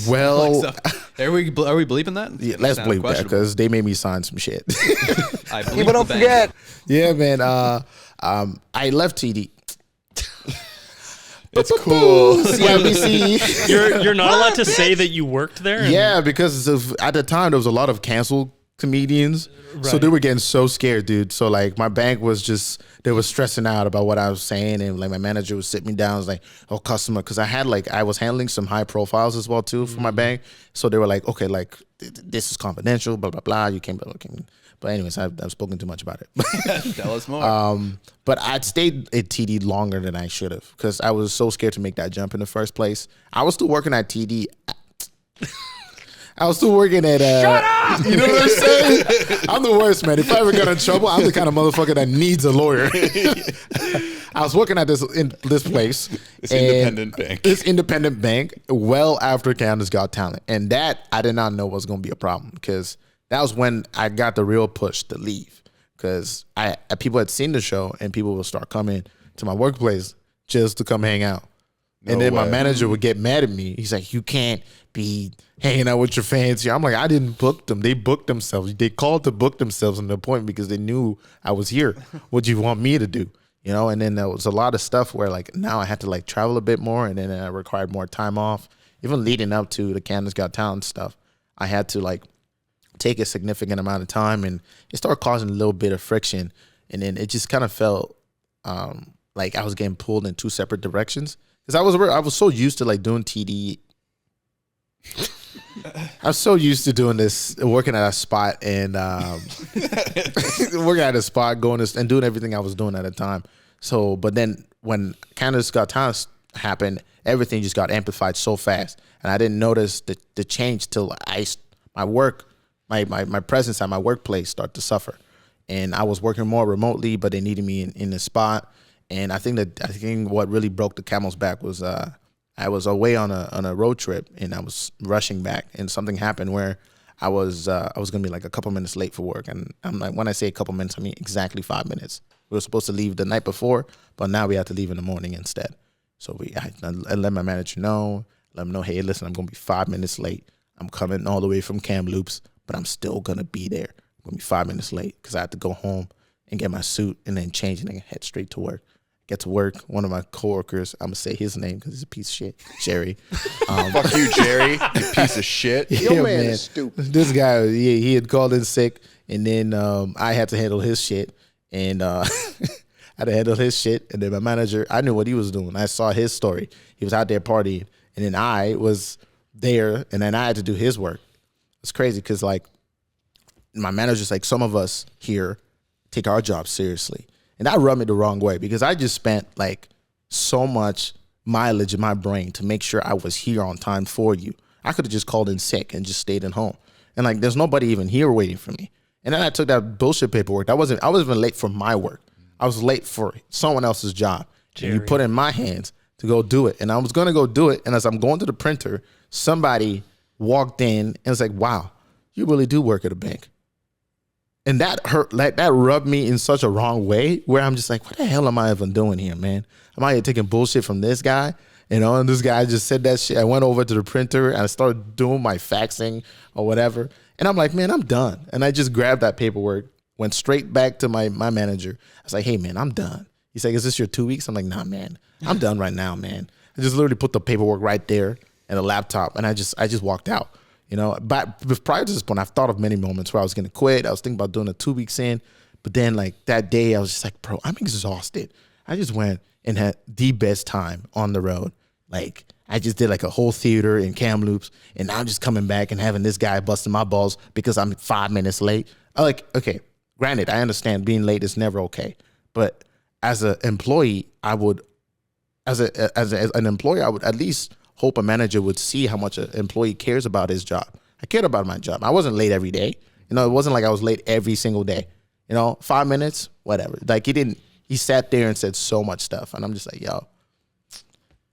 Well, are we bleeping that? Yeah, let's bleep that because they made me sign some shit. People don't forget. Yeah, man. I left TD. It's cool. CIBC. You're not allowed to say that you worked there? Yeah, because at the time there was a lot of canceled comedians. Right. So they were getting so scared, dude. So like my bank was they were stressing out about what I was saying. And like my manager would sit me down. I was like, oh, customer. Cause I was handling some high profiles as well too for my bank. So they were like, okay, like this is confidential, blah, blah, blah. You can't, but anyways, I've spoken too much about it. Tell us more. But I'd stayed at TD longer than I should have because I was so scared to make that jump in the first place. I was still working at TD. I was still working at Shut up! You know what I'm saying? I'm the worst, man. If I ever got in trouble, I'm the kind of motherfucker that needs a lawyer. I was working at this place. This independent bank well after Canada's Got Talent. And that I did not know was going to be a problem because that was when I got the real push to leave. Because people had seen the show and people would start coming to my workplace just to come hang out. And then my manager would get mad at me. He's like, you can't be hanging out with your fans here. I'm like, I didn't book them. They booked themselves. They called to book themselves on the appointment because they knew I was here. What do you want me to do? And then there was a lot of stuff where like now I had to like travel a bit more and then I required more time off. Even leading up to the Canada's Got Talent stuff, I had to like take a significant amount of time, and it started causing a little bit of friction. And then it just kind of felt like I was getting pulled in two separate directions. Because I was so used to like doing TD. I was so used to doing this, working at a spot and working at a spot, going and doing everything I was doing at the time. So, but then when Canada's Got Talent happened, everything just got amplified so fast, and I didn't notice the change till my presence at my workplace started to suffer, and I was working more remotely, but they needed me in the spot. And I think what really broke the camel's back was I was away on a road trip, and I was rushing back, and something happened where I was gonna be like a couple minutes late for work. And I'm like, when I say a couple minutes, I mean exactly 5 minutes. We were supposed to leave the night before, but now we have to leave in the morning instead. So I let my manager know, let him know, hey, listen, I'm gonna be 5 minutes late. I'm coming all the way from Kamloops, but I'm still gonna be there. I'm gonna be 5 minutes late because I have to go home and get my suit and then change and then head straight to work. Get to work. One of my coworkers, I'm gonna say his name because he's a piece of shit, Jerry. Fuck you, Jerry, you piece of shit. Your man is stupid. This guy, he had called in sick, and then I had to handle his shit, and I had to handle his shit. And then my manager, I knew what he was doing. I saw his story. He was out there partying, and then I was there, and then I had to do his work. It's crazy because like my manager's like, some of us here take our job seriously. And that rubbed me the wrong way because I just spent like so much mileage in my brain to make sure I was here on time for you. I could have just called in sick and just stayed at home. And like, there's nobody even here waiting for me. And then I took that bullshit paperwork. I wasn't even late for my work. I was late for someone else's job. Jerry. And you put it in my hands to go do it. And I was going to go do it. And as I'm going to the printer, somebody walked in and was like, wow, you really do work at a bank. And that hurt, like that rubbed me in such a wrong way where I'm just like, what the hell am I even doing here, man? Am I here taking bullshit from this guy? And this guy just said that shit. I went over to the printer and I started doing my faxing or whatever. And I'm like, man, I'm done. And I just grabbed that paperwork, went straight back to my manager. I was like, hey, man, I'm done. He's like, is this your 2 weeks? I'm like, nah, man, I'm done right now, man. I just literally put the paperwork right there and a laptop, and I just walked out. But prior to this point, I've thought of many moments where I was going to quit. I was thinking about doing it 2 weeks in. But then like that day, I was just like, bro, I'm exhausted. I just went and had the best time on the road. Like I just did like a whole theater in Kamloops, and now I'm just coming back and having this guy busting my balls because I'm 5 minutes late. I'm like, okay, granted, I understand being late is never okay. But as an employee, I would at least hope a manager would see how much an employee cares about his job. I cared about my job. I wasn't late every day. It wasn't like I was late every single day. 5 minutes, whatever. Like he sat there and said so much stuff. And I'm just like, yo,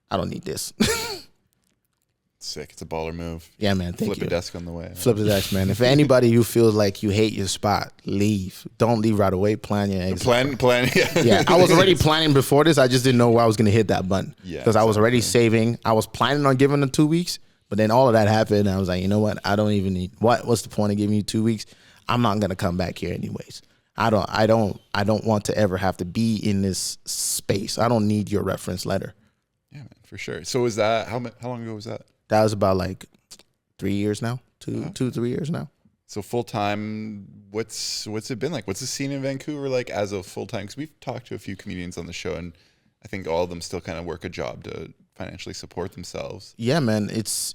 I don't need this. Sick. It's a baller move. Yeah, man. Thank you. Flip a desk on the way. Flip the desk, man. If anybody who feels like you hate your spot, leave. Don't leave right away. Plan your exit. Plan. Yeah, I was already planning before this. I just didn't know where I was going to hit that button. Yeah. Because I was already saving. I was planning on giving them 2 weeks, but then all of that happened. And I was like, you know what? I don't even need. What's the point of giving you 2 weeks? I'm not going to come back here anyways. I don't want to ever have to be in this space. I don't need your reference letter. Yeah, man, for sure. So was that how long ago was that? That was about like 3 years now, 3 years now. So full time, what's it been like? What's the scene in Vancouver like as a full time? Because we've talked to a few comedians on the show, and I think all of them still kind of work a job to financially support themselves. Yeah, man, it's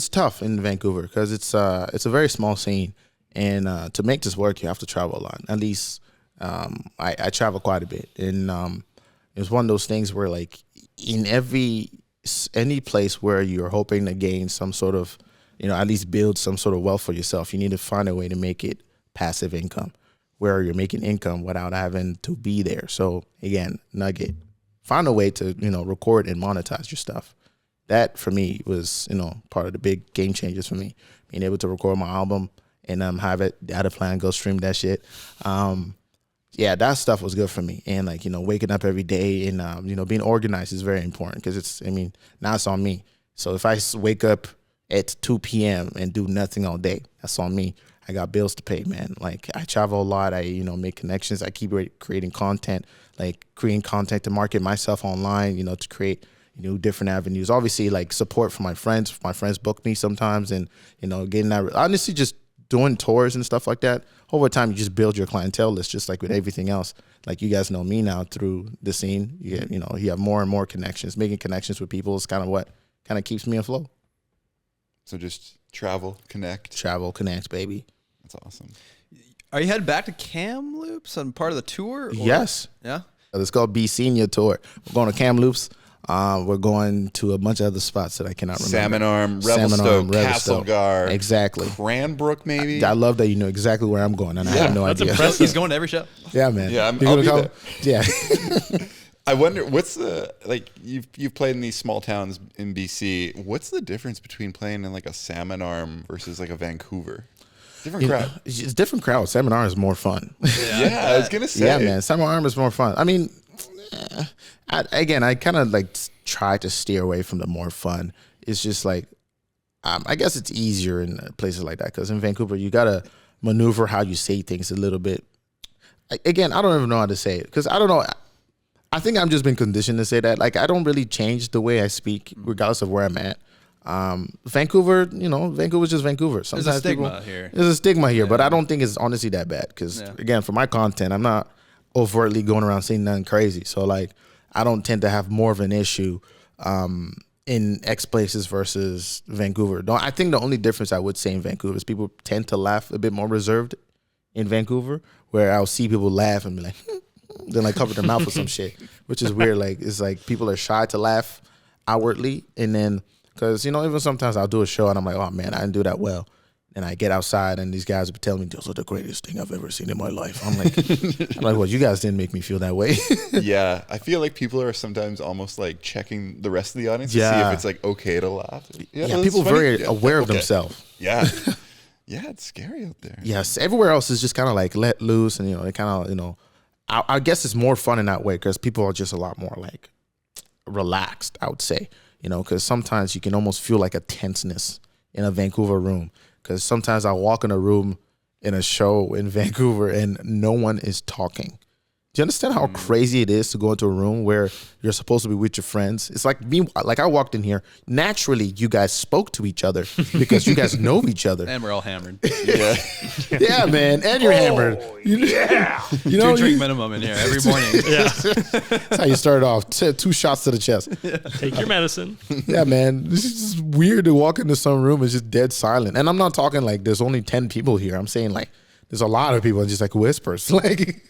tough in Vancouver because it's a very small scene, and to make this work, you have to travel a lot. At least I travel quite a bit, and it's one of those things where like in any place where you're hoping to gain some sort of, at least build some sort of wealth for yourself, you need to find a way to make it passive income where you're making income without having to be there. So again, nugget, find a way to, record and monetize your stuff. That for me was, part of the big game changers for me, being able to record my album and have it out of plan, go stream that shit. Yeah, that stuff was good for me. And like, waking up every day and, being organized is very important because now it's on me. So if I wake up at 2 p.m. and do nothing all day, that's on me. I got bills to pay, man. Like I travel a lot. I, make connections. I keep creating content to market myself online, to create, different avenues. Obviously like support from my friends. My friends book me sometimes and, getting that, honestly, just doing tours and stuff like that, over time you just build your clientele list, just like with everything else. Like you guys know me now through the scene. You have more and more connections. Making connections with people is kind of what kind of keeps me afloat. So just travel, connect, baby. That's awesome. Are you headed back to Kamloops on part of the tour? Or? Yes. Yeah. It's called B Senior Tour. We're going to Kamloops. We're going to a bunch of other spots that I cannot remember. Salmon Arm, Revelstoke, Castlegar. Exactly. Cranbrook, maybe? I love that you know exactly where I'm going, and I have no idea. Impressive. He's going to every show. Yeah, man. Yeah, You're I'll gonna be come? Yeah. I wonder, what's the, like, you've played in these small towns in BC. What's the difference between playing in, like, a Salmon Arm versus, like, a Vancouver? Different crowd. It's different crowd. Salmon Arm is more fun. Yeah, I was going to say. Yeah, man. Salmon Arm is more fun. I mean, I kind of like try to steer away from the more fun. It's just like, I guess it's easier in places like that because in Vancouver, you got to maneuver how you say things a little bit. Again, I don't even know how to say it because I don't know. I think I've just been conditioned to say that. Like, I don't really change the way I speak regardless of where I'm at. Vancouver, Vancouver's just Vancouver. Sometimes There's a stigma here. There's a stigma here, but I don't think it's honestly that bad because, again, for my content, I'm not overtly going around saying nothing crazy. So, like, I don't tend to have more of an issue in X places versus Vancouver. I think the only difference I would say in Vancouver is people tend to laugh a bit more reserved in Vancouver, where I'll see people laugh and be like, then like cover their mouth with some shit, which is weird. Like, it's like people are shy to laugh outwardly, and then because even sometimes I'll do a show and I'm like, oh man, I didn't do that well, and I get outside and these guys would tell me those are the greatest thing I've ever seen in my life. I'm like, well, you guys didn't make me feel that way. Yeah, I feel like people are sometimes almost like checking the rest of the audience to see if it's like okay to laugh. Yeah, people are very aware of themselves. Yeah. Yeah, it's scary out there. Yes, everywhere else is just kind of like let loose, and they kind of I guess it's more fun in that way because people are just a lot more like relaxed, I would say, because sometimes you can almost feel like a tenseness in a Vancouver room because sometimes I walk in a room in a show in Vancouver and no one is talking. Do you understand how crazy it is to go into a room where you're supposed to be with your friends? It's like me, like I walked in here. Naturally, you guys spoke to each other because you guys know each other. And we're all hammered. Yeah. Yeah, man. And you're hammered. Yeah. 2 drink minimum in here every morning. Yeah. That's how you start off. 2 shots to the chest. Take your medicine. Yeah, man. This is just weird to walk into some room and just dead silent. And I'm not talking like there's only 10 people here. I'm saying like there's a lot of people and just like whispers. Like,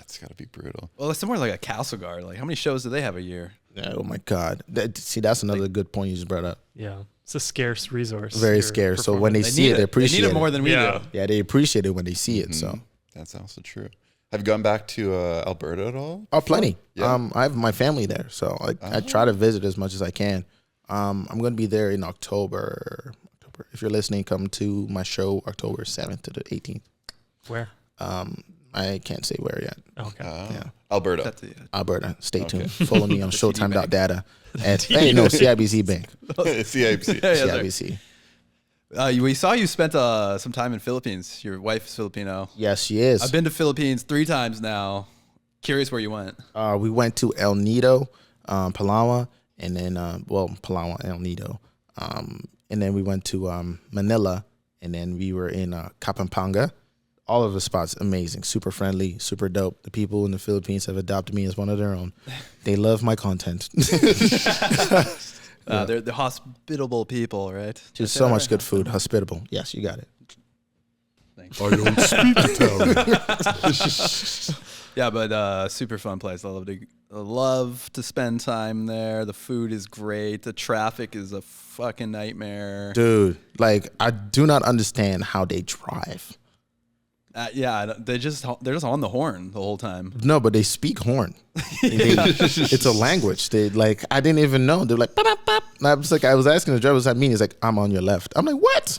It's got to be brutal. Well, it's somewhere like a Castlegar. Like, how many shows do they have a year? oh my God. That's another good point you just brought up. Yeah. It's a scarce resource. Very your scarce. So when they performance. see it, they appreciate They need it more than we Yeah. do. Yeah, they appreciate it when they see it. So, That's also true. Have you gone back to Alberta at all? oh, plenty. Yeah. I have my family there, so I try to visit as much as I can. I'm going to be there in October. If you're listening, come to my show October 7th to the 18th. Where? I can't say where yet. Okay. Yeah. Alberta. That's it. Alberta. Stay tuned. Follow me on TD Showtime.data. And hey, no, CIBC Bank. CIBC. Yeah, CIBC. We saw you spent some time in Philippines. Your wife's Filipino. Yes, she is. I've been to Philippines 3 times now. Curious where you went. We went to El Nido, Palawan, and then Palawan, El Nido, and then we went to Manila, and then we were in Kapampangan. All of the spots amazing, super friendly, super dope. The people in the Philippines have adopted me as one of their own. They love my content. They're hospitable people, right? Just so much good food, hospitable. Yes, you got it. Thanks. I don't speak Italian. Yeah, but super fun place. I love to spend time there. The food is great. The traffic is a fucking nightmare. Dude, like I do not understand how they drive. Yeah, they're just on the horn the whole time. No, but they speak horn. It's a language. They like I didn't even know. They're like, bop, bop, bop. And I was asking the driver, what's that mean? He's like, I'm on your left. I'm like, what?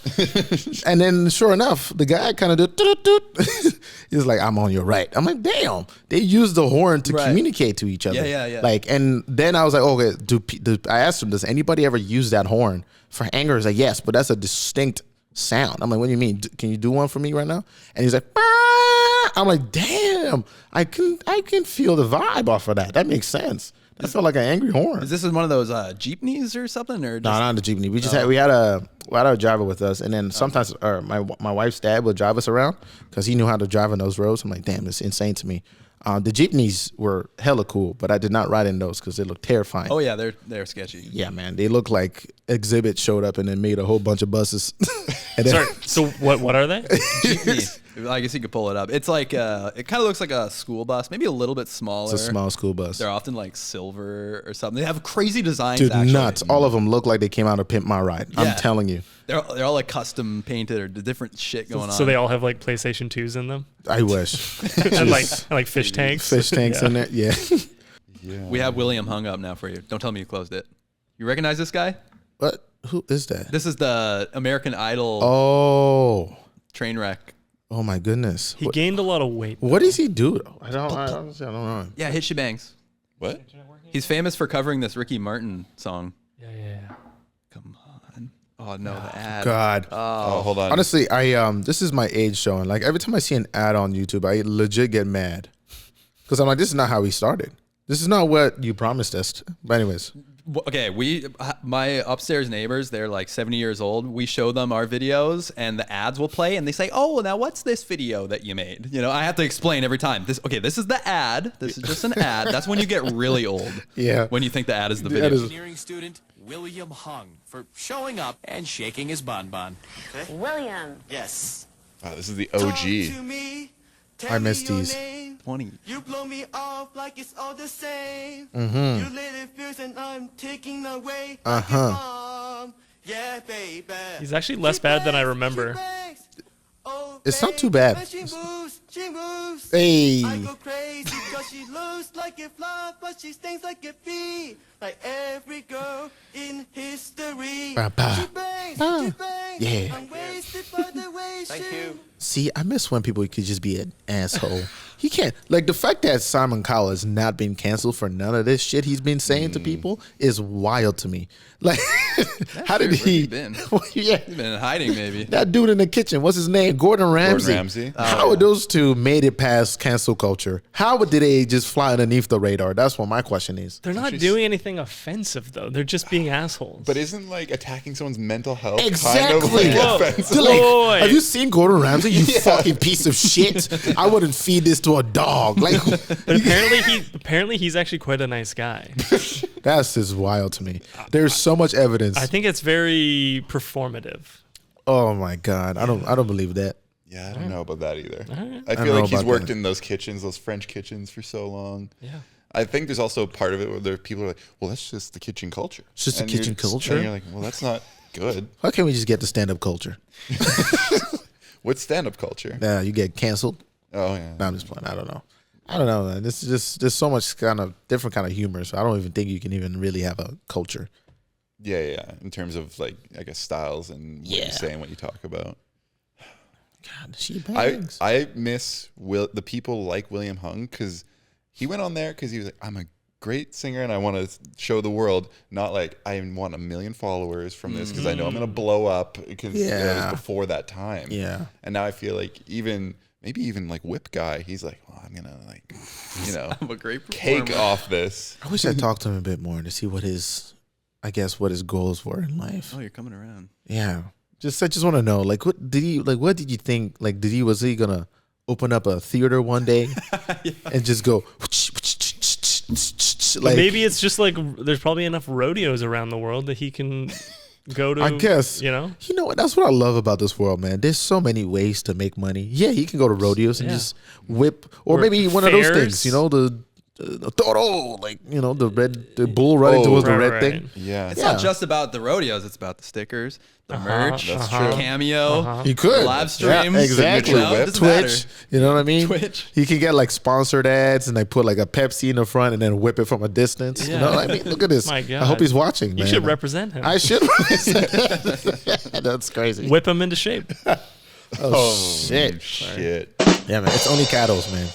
And then sure enough, the guy kind of did toot, toot. He's like, I'm on your right. I'm like, damn. They use the horn to communicate to each other. Yeah. Like, and then I was like, okay, I asked him, does anybody ever use that horn for anger? He's like, yes, but that's a distinct sound. I'm like, what do you mean? Can you do one for me right now? And he's like, bah! I'm like, damn, I can feel the vibe off of that. That makes sense. I felt like an angry horn. Is this one of those jeepneys or something? Or No, just, not the jeepney. We just had a driver with us, and then sometimes my wife's dad would drive us around because he knew how to drive on those roads. I'm like, damn, it's insane to me. The jeepneys were hella cool, but I did not ride in those because they looked terrifying. Oh yeah, they're sketchy. Yeah, man, they look like Exhibit showed up and then made a whole bunch of buses. And then, Sorry. So what are they? Jeepney. I guess you could pull it up. It's like it kind of looks like a school bus, maybe a little bit smaller. It's a small school bus. They're often like silver or something. They have crazy designs. Dude, actually. nuts. All of them look like they came out of Pimp My Ride. Yeah. I'm telling you. They're all like custom painted or different shit going on. So they all have like PlayStation 2s in them, I wish. and like fish tanks. Fish tanks in there. Yeah. We have William hung up now for you. Don't tell me you closed it. You recognize this guy? What? Who is that? This is the American Idol Oh. train wreck. Oh my goodness. He gained a lot of weight. What does he do? Honestly, I don't know. Yeah, hit she bangs. What? He's famous for covering this Ricky Martin song. Yeah. Come on. Oh no, the ad. God. Oh, hold on. Honestly, this is my age showing. Like every time I see an ad on YouTube, I legit get mad. Because I'm like, this is not how we started. This is not what you promised us. But anyways. Okay, my upstairs neighbors, they're like 70 years old. We show them our videos and the ads will play and they say, "Oh, now what's this video that you made?" You know, I have to explain every time. This is the ad. This is just an ad. That's when you get really old. Yeah. When you think the ad is the video. Engineering student William Hung for showing up and shaking his bonbon. Okay? William. Yes. Wow, this is the Talk OG. to me, I miss these. 20. You blow me off like it's all the same. Mm-hmm. You lit it fierce and I'm taking away. Yeah, baby. He's actually less bad than I remember. It's not too bad. She moves. Hey. I go crazy cause she looks like a fly, but she stings like a bee. Like every girl in history. Ba-ba. She bangs. Yeah. I'm wasted by the way Thank you. See, I miss when people could just be an asshole. He can't. Like, the fact that Simon Cowell has not been canceled for none of this shit he's been saying to people is wild to me. Like, how did Where's he? been? Yeah. He's been in hiding, maybe. That dude in the kitchen, what's his name? Gordon Ramsay. Ramsay. How would those two made it past cancel culture? How did they just fly underneath the radar? That's what my question is. They're not doing anything offensive though. They're just being assholes. But isn't like attacking someone's mental health Exactly. kind of like Whoa. offensive? They're like, Boy. have you seen Gordon Ramsay? You fucking piece of shit. I wouldn't feed this to a dog. Like, But apparently he's actually quite a nice guy. that's just wild to me. There's so much evidence. I think it's very performative. Oh my God. I don't believe that. Yeah, I don't know about that either. I don't feel know like he's about worked that. in those kitchens, those French kitchens for so long. Yeah. I think there's also part of it where there are people who are like, well, that's just the kitchen culture. It's just the And kitchen you're culture? And you're like, well, that's not good. Why can't we just get the stand-up culture? What's stand-up culture? Yeah, you get canceled. Oh, yeah. No, I'm just playing. I don't know, man. This is just there's so much kind of different kind of humor. So I don't even think you can even really have a culture. Yeah. In terms of like, I guess, styles and what Yeah. you say and what you talk about. God, she bangs. I miss the people like William Hung because he went on there because he was like, I'm a great singer and I want to show the world, not like I want 1 million followers from this because I know I'm gonna blow up because it Yeah. was before that time. Yeah. And now I feel like maybe even like Whip Guy, he's like, well, I'm gonna like, I'm a great performer. cake off this. I wish I talked to him a bit more to see what his goals were in life. Oh, you're coming around. Yeah. I just want to know, like, what did you think? Like, was he gonna open up a theater one day and just go Like, maybe it's just like there's probably enough rodeos around the world that he can go to. I guess. You know what? That's what I love about this world, man. There's so many ways to make money. Yeah, he can go to rodeos and just whip, or maybe one of those things, the toro, like, the bull running towards the red thing. Yeah. It's not just about the rodeos. It's about the stickers, the merch, That's the true. cameo. He could live stream. yeah, exactly. You know, it doesn't Twitch, matter. you know what I mean? Twitch. He can get like sponsored ads and they put like a Pepsi in the front and then whip it from a distance. You know what I mean? Look at this. My God. I hope he's watching. You man. should represent him. I should. That's crazy. Whip him into shape. Oh shit! Shit. Yeah, man. It's only cattles, man.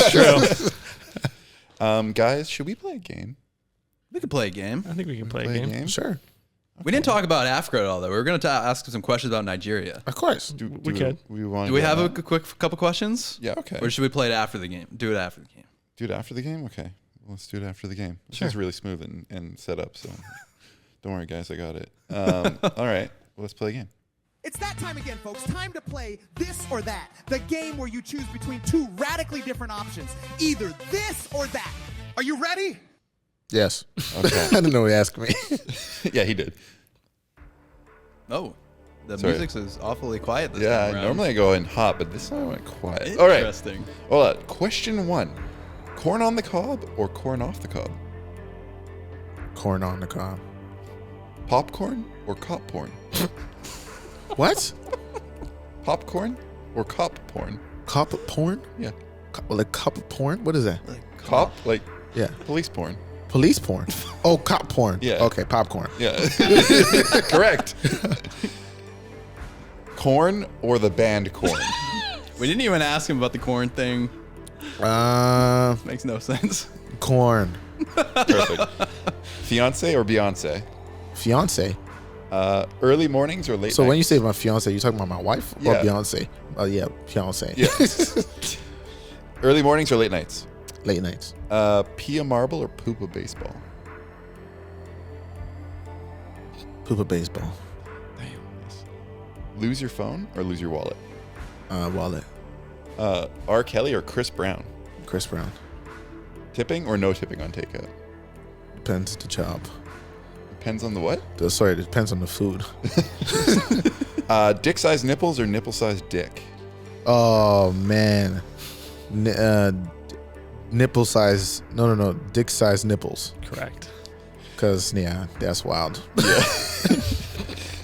True. Guys, should we play a game? We could play a game. I think we can play a game. Sure, We didn't talk about Africa at all, though. We were going to ask some questions about Nigeria. of course. We could. Do we have a quick couple questions? Yeah, okay. Or should we play it after the game? Do it after the game. Do it after the game? Okay. Let's do it after the game. This Sure. is really smooth and set up, so don't worry, guys. I got it. All right. Well, let's play a game. It's that time again, folks. Time to play This or That. The game where you choose between two radically different options. Either this or that. Are you ready? Yes. Okay. I didn't know he asked me. Yeah, he did. Oh, the Sorry. music is awfully quiet this Yeah, time around. normally I go in hot, but this time I went quiet. All right. Interesting. Hold on. Question 1. Corn on the cob or corn off the cob? Corn on the cob. Popcorn or cop porn? What? Popcorn or cop porn? Cop porn? Yeah. Like cop porn? What is that? Cop? Like Yeah. police porn. Police porn. Oh, cop porn. Yeah. Okay, popcorn. Yeah. Correct. Corn or the band Corn? We didn't even ask him about the corn thing. Makes no sense. Corn. Perfect. Fiance or Beyonce? Fiance. Early mornings or late So nights? when you say my fiance, you talking about my wife or Yeah. Beyonce? Oh yeah, fiance. Yeah. Early mornings or late nights? Late nights. Pee a marble or poop a baseball? Poop a baseball. Lose your phone or lose your wallet? Wallet. R. Kelly or Chris Brown? Chris Brown. Tipping or no tipping on takeout? Depends the job. Depends on the what? Sorry, it depends on the food. Dick-sized nipples or nipple-sized dick? Oh man. Nipple size. No. Dick size nipples. Correct. Cause yeah, that's wild. Yeah.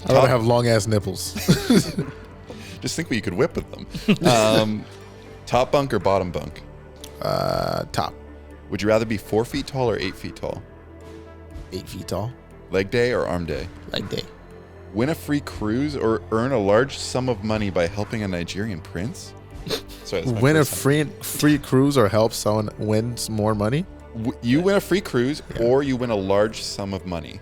I rather have long ass nipples. Just think what you could whip with them. Top bunk or bottom bunk? Top. Would you rather be 4 feet tall or 8 feet tall? 8 feet tall. Leg day or arm day? Leg day. Win a free cruise or earn a large sum of money by helping a Nigerian prince? Sorry, that's my Win a first time. free cruise or help someone win some more money. You win a free cruise or you win a large sum of money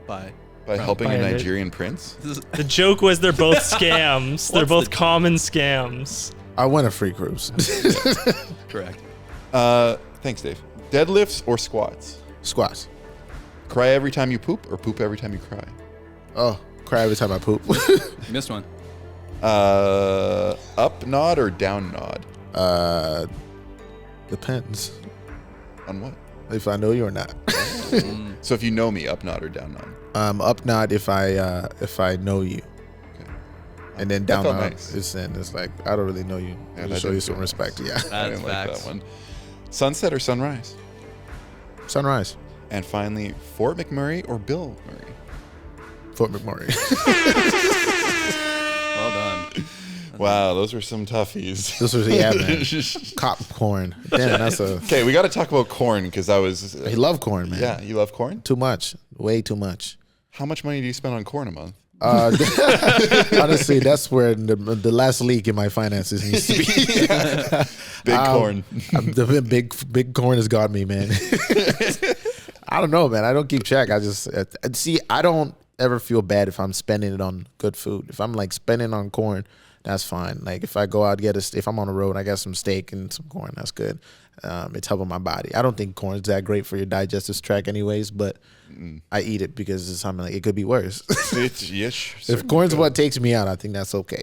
Bye. by helping By a a- Nigerian prince? The joke was they're both scams. They're What's both the- common scams. I win a free cruise. Correct. Thanks, Dave. Deadlifts or squats? Squats. Cry every time you poop or poop every time you cry? Oh, cry every time I poop. Missed one. Up nod or down nod? Depends On what? if I know you or not. So if you know me, up nod or down nod? Up nod if I know you, Okay. and then That down felt nod nice. it's like I don't really know you. Yeah, I'll that show did you some feel respect. nice. Yeah. I That's didn't like facts. that one. Sunset or sunrise? Sunrise. And finally, Fort McMurray or Bill Murray? Fort McMurray. Well done. Wow, those were some toughies. This was man. Cop corn. Damn, that's a. Okay, we got to talk about corn because I was. He love corn, man. Yeah, you love corn? Too much. Way too much. How much money do you spend on corn a month? Honestly, that's where the last leak in my finances needs to be. Big corn. The big corn has got me, man. I don't know, man. I don't keep track. I just see. I don't ever feel bad if I'm spending it on good food. If I'm like spending on corn, that's fine. Like if I go out if I'm on the road, and I got some steak and some corn. That's good. It's helping my body. I don't think corn is that great for your digestive tract, anyways. But I eat it because it's something like it could be worse. If corn's what takes me out, I think that's okay.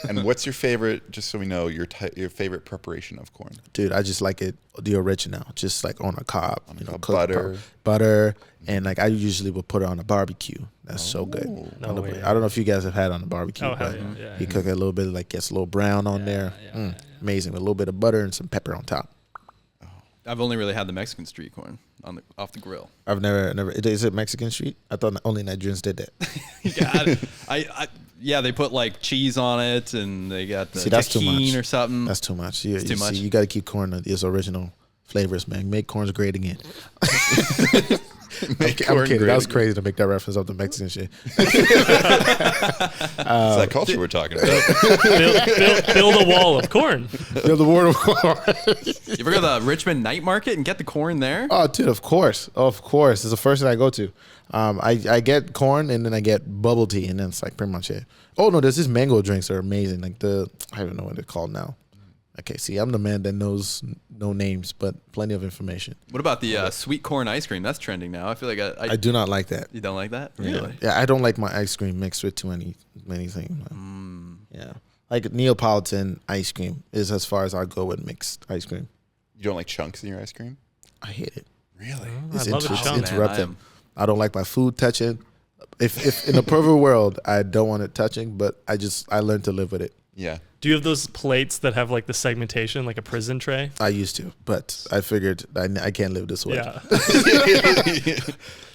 And what's your favorite? Just so we know, your favorite preparation of corn. Dude, I just like it the original, just like on a cob, butter. butter, and like I usually would put it on a barbecue. That's so good. No way. I don't know if you guys have had it on a barbecue, Oh, hell but yeah. you cook it a little bit, like gets a little brown on there. Amazing, with a little bit of butter and some pepper on top. I've only really had the Mexican street corn off the grill. I've never. Is it Mexican street? I thought only Nigerians did that. Yeah, they put like cheese on it, and they got the That's too much. tahini or something. That's too much. It's too much. You got to keep corn its original flavors, man. Make corns great again. I'm kidding. That was crazy to make that reference of the Mexican shit. It's that culture we're talking about. Build a wall of corn. Build a wall of corn. You ever go to the Richmond night market and get the corn there? Oh, dude, of course. It's the first thing I go to. I get corn and then I get bubble tea, and then it's like pretty much it. Oh no, there's these mango drinks that are amazing. Like I don't know what they're called now. Okay, see, I'm the man that knows no names, but plenty of information. What about the sweet corn ice cream? That's trending now. I feel like I do not like that. You don't like that? Really? Yeah, I don't like my ice cream mixed with too many things. Yeah, like Neapolitan ice cream is as far as I go with mixed ice cream. You don't like chunks in your ice cream? I hate it. Really? It's I love a chunk. interrupting. I don't like my food touching. If in a perfect world, I don't want it touching, but I learned to live with it. Yeah. Do you have those plates that have like the segmentation, like a prison tray? I used to, but I figured I can't live this way. Yeah.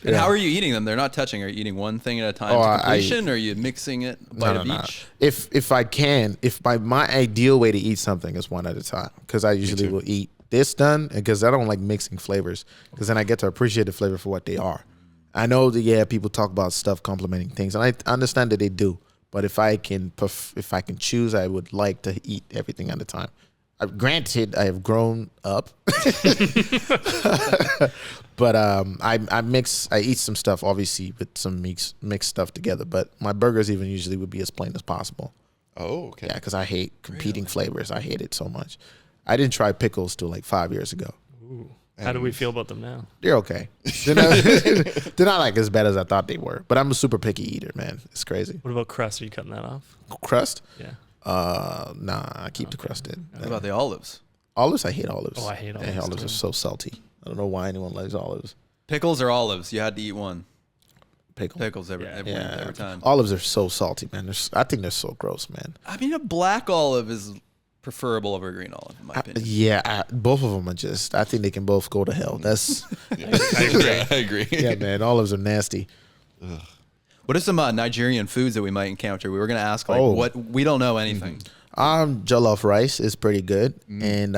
And how are you eating them? They're not touching. Are you eating one thing at a time to completion, or are you mixing it bite of each? If I can, if my ideal way to eat something is one at a time, because I usually will eat this done, because I don't like mixing flavors, because then I get to appreciate the flavor for what they are. I know that people talk about stuff complementing things, and I understand that they do. But if I can choose, I would like to eat everything at a time. Granted, I have grown up, but I eat some stuff obviously with some mixed stuff together. But my burgers even usually would be as plain as possible. Oh, okay. Yeah, because I hate competing flavors. I hate it so much. I didn't try pickles till like 5 years ago. Ooh. How do we feel about them now? They're okay. They're not like as bad as I thought they were. But I'm a super picky eater, man. It's crazy. What about crust? Are you cutting that off? Crust? Yeah. Nah, I keep the crust in. What about the olives? Olives? I hate olives. Oh, I hate olives. Olives are so salty. I don't know why anyone likes olives. Pickles or olives? You had to eat one. Pickles every time. Olives are so salty, man. I think they're so gross, man. I mean, a black olive is preferable over a green olive, in my opinion. Both of them are just. I think they can both go to hell. That's. I agree. Yeah, man. Olives are nasty. Ugh. What are some Nigerian foods that we might encounter? We were going to ask, what we don't know anything. Jollof rice is pretty good, and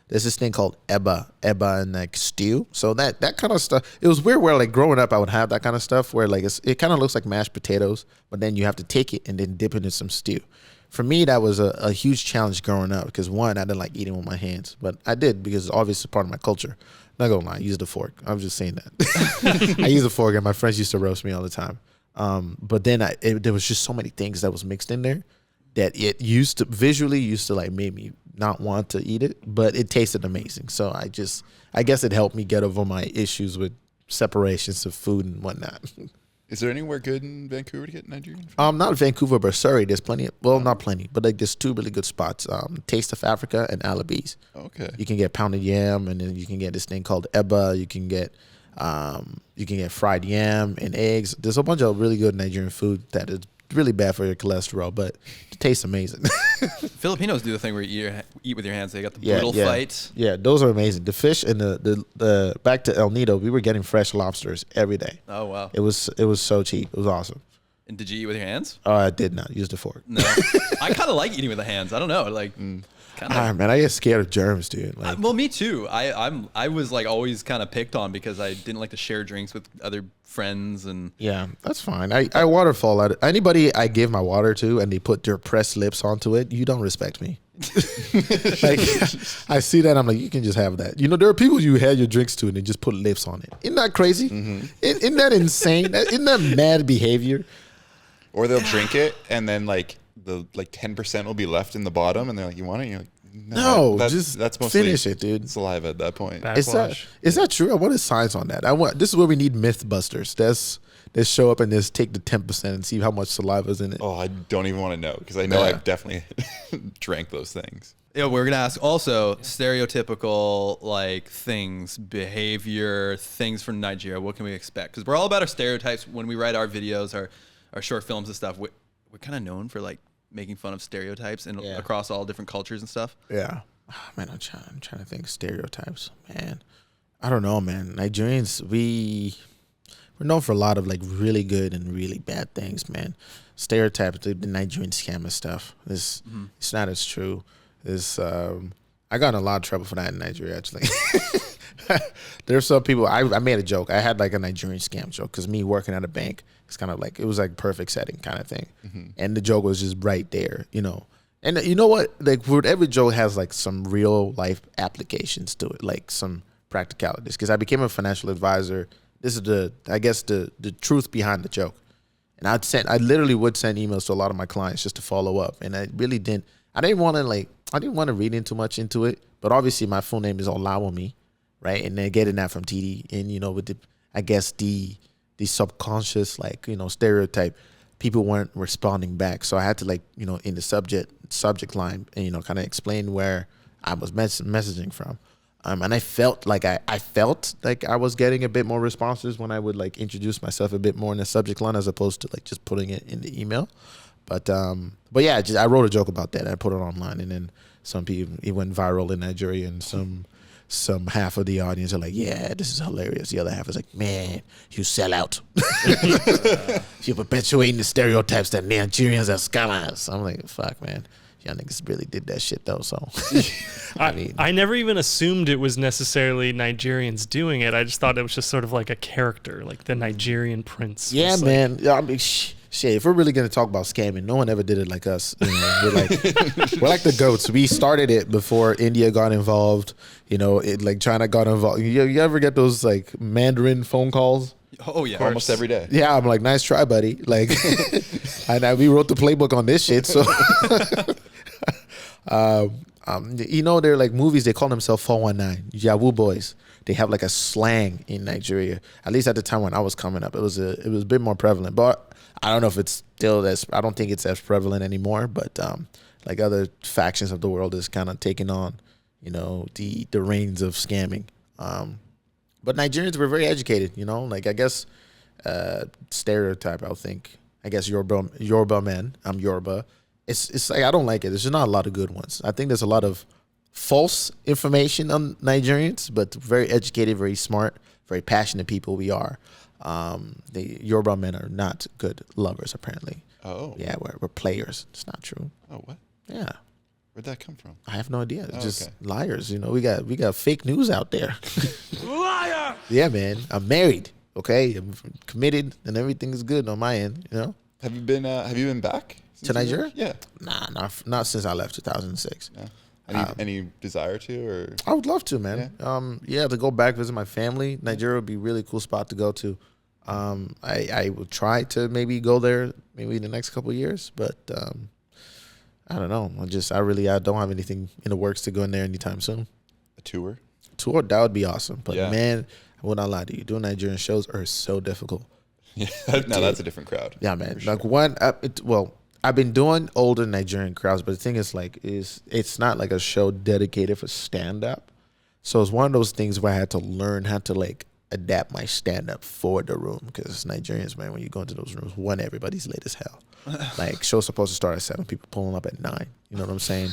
there's this thing called eba and like stew. So that kind of stuff. It was weird where like growing up, I would have that kind of stuff where like it kind of looks like mashed potatoes, but then you have to take it and then dip it in some stew. For me, that was a huge challenge growing up because one, I didn't like eating with my hands, but I did because it's obviously part of my culture. Not gonna lie, I used a fork. I'm just saying that. I used a fork, and my friends used to roast me all the time. But then there was just so many things that was mixed in there that it visually used to like make me not want to eat it, but it tasted amazing. So I guess it helped me get over my issues with separations of food and whatnot. Is there anywhere good in Vancouver to get Nigerian food? Not Vancouver, but Surrey. There's plenty. Not plenty, but like there's two really good spots. Taste of Africa and Alabee's. Okay. You can get pounded yam, and then you can get this thing called eba. You can get fried yam and eggs. There's a bunch of really good Nigerian food that is really bad for your cholesterol, but it tastes amazing. Filipinos do the thing where you eat with your hands. They got the boodle fight. Yeah, those are amazing. The fish and the back to El Nido, we were getting fresh lobsters every day. Oh wow! It was so cheap. It was awesome. And did you eat with your hands? I did not use the fork. No, I kind of like eating with the hands. I don't know, like. Man, I get scared of germs, dude. Like, well, me too. I was like always kind of picked on because I didn't like to share drinks with other friends and. Yeah, that's fine. I waterfall at anybody I give my water to and they put their pressed lips onto it. You don't respect me. Like I see that, I'm like, you can just have that. You know, there are people you had your drinks to and they just put lips on it. Isn't that crazy? Isn't that insane? Isn't that mad behavior? Or they'll drink it and then like the 10% will be left in the bottom and they're like, you want it? You're like, no, that's mostly finish it, dude. Saliva at that point. Is that true? I want science on that. This is where we need Mythbusters. Let's show up and just take the 10% and see how much saliva is in it. Oh, I don't even want to know because I know I've definitely drank those things. Yeah, we're gonna ask also stereotypical like things, behavior, things from Nigeria. What can we expect? Because we're all about our stereotypes when we write our videos, our short films and stuff. We're kind of known for like making fun of stereotypes and across all different cultures and stuff. Yeah, man, I'm trying to think stereotypes. Man, I don't know, man. Nigerians, we're known for a lot of like really good and really bad things, man. Stereotypes, the Nigerian scammer stuff. It's not as true. I got in a lot of trouble for that in Nigeria, actually. There's some people, I made a joke. I had like a Nigerian scam joke because me working at a bank, it's kind of like, it was like perfect setting kind of thing. And the joke was just right there, you know. And you know what? Like every joke has like some real life applications to it, like some practicalities. Because I became a financial advisor. This is the truth behind the joke. And I literally would send emails to a lot of my clients just to follow up. And I didn't want to like, I didn't want to read too much into it, but obviously my full name is Olawumi, right? And then getting that from TD, and with the subconscious stereotype, people weren't responding back, so I had to in the subject line and kind of explain where I was messaging from. And I felt like I was getting a bit more responses when I would introduce myself a bit more in the subject line as opposed to just putting it in the email. But yeah, I wrote a joke about that and I put it online, and then some people, it went viral in Nigeria, and some half of the audience are like, yeah, this is hilarious. The other half is like, man, you sell out. You're perpetuating the stereotypes that Nigerians are scammers. I'm like, fuck, man. Y'all niggas really did that shit though. So I never even assumed it was necessarily Nigerians doing it. I just thought it was just sort of like a character, like the Nigerian prince. Yeah, man. I mean, shit. If we're really gonna talk about scamming, no one ever did it like us. We're like the goats. We started it before India got involved. China got involved. You ever get those Mandarin phone calls? Oh yeah, almost every day. Yeah, I'm like, nice try, buddy. And we wrote the playbook on this shit. So, they're like movies. They call themselves 419 Yahoo boys. They have a slang in Nigeria. At least at the time when I was coming up, it was a bit more prevalent. But I don't know if it's still I don't think it's as prevalent anymore. But other factions of the world is kind of taking on, the reins of scamming. But Nigerians were very educated, I guess stereotype, I guess Yoruba men, I'm Yoruba. It's I don't like it. There's just not a lot of good ones. I think there's a lot of false information on Nigerians, but very educated, very smart, very passionate people we are. The Yoruba men are not good lovers, apparently. Oh. Yeah, we're players. It's not true. Oh, what? Yeah. Where'd that come from? I have no idea. It's just okay. liars. We got fake news out there. Liar! Yeah, man. I'm married. Okay, I'm committed, and everything is good on my end. Have you been back to Nigeria? Yeah. Nah, not since I left 2006. Yeah. Any desire to, or? I would love to, man. Yeah, to go back visit my family. Nigeria would be a really cool spot to go to. I will try to maybe go there maybe in the next couple of years, but I don't know. I don't have anything in the works to go in there anytime soon. A tour, that would be awesome. But yeah. man, I will not lie to you. Doing Nigerian shows are so difficult. Yeah, no, that's a different crowd. Yeah, man. I've been doing older Nigerian crowds, but the thing is it's not like a show dedicated for stand up. So it's one of those things where I had to learn how to adapt my stand up for the room, because Nigerians, man, when you go into those rooms, one, everybody's late as hell. Show's supposed to start at 7, people pulling up at 9. You know what I'm saying?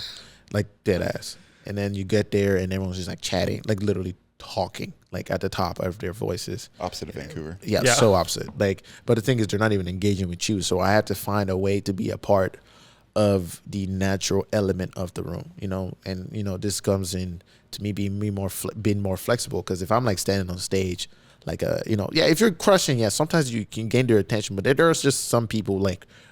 Dead ass. And then you get there and everyone's just chatting, literally talking, at the top of their voices. Opposite of Vancouver. Yeah, so opposite. But the thing is, they're not even engaging with you. So I had to find a way to be a part of the natural element of the room, and this comes in to me being more flexible, because if I'm standing on stage, if you're crushing, sometimes you can gain their attention, but there's just some people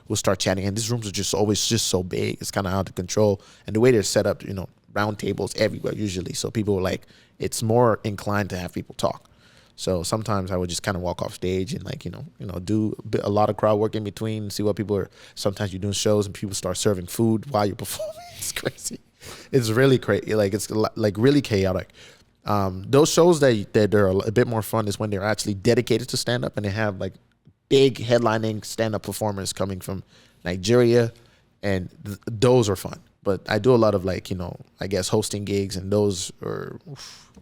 will start chatting, and these rooms are just always just so big, it's kind of out of control, and the way they're set up, round tables everywhere usually, so people it's more inclined to have people talk. So sometimes I would just kind of walk off stage and do a lot of crowd work in between, see what people are. Sometimes you're doing shows and people start serving food while you're performing. It's crazy. It's really crazy. It's really chaotic. Those shows that are a bit more fun is when they're actually dedicated to stand up and they have big headlining stand up performers coming from Nigeria, and those are fun. But I do a lot of I guess hosting gigs, and those are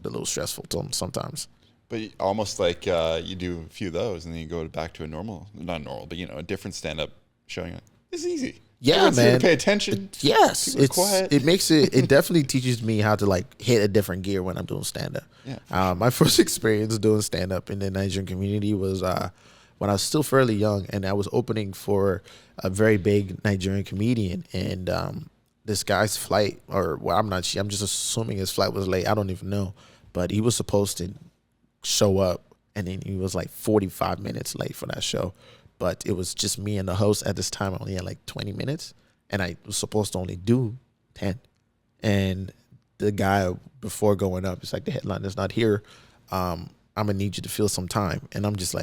a little stressful sometimes. But almost you do a few of those, and then you go back to a a different stand-up showing. This is easy. Yeah, Everyone's man. here to pay attention. Yes, Quiet. It definitely teaches me how to hit a different gear when I'm doing stand-up. Yeah, my first experience doing stand-up in the Nigerian community was when I was still fairly young, and I was opening for a very big Nigerian comedian, and this guy's flight, I'm just assuming his flight was late. I don't even know, but he was supposed to show up, and then he was 45 minutes late for that show. But it was just me and the host at this time. I only had 20 minutes, and I was supposed to only do 10. And the guy before going up, it's the headliner's not here. I'm gonna need you to fill some time. And I'm just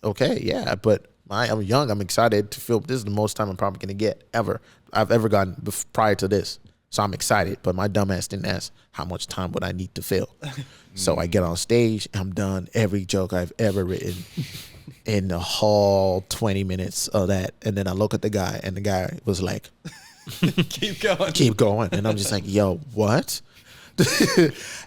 okay, yeah. But I'm young. I'm excited to fill. This is the most time I'm probably gonna get I've ever gotten prior to this. So I'm excited, but my dumb ass didn't ask how much time would I need to fill. So I get on stage, I'm done every joke I've ever written in the whole 20 minutes of that. And then I look at the guy, and the guy was like, Keep going. keep going. And I'm just like, yo, what?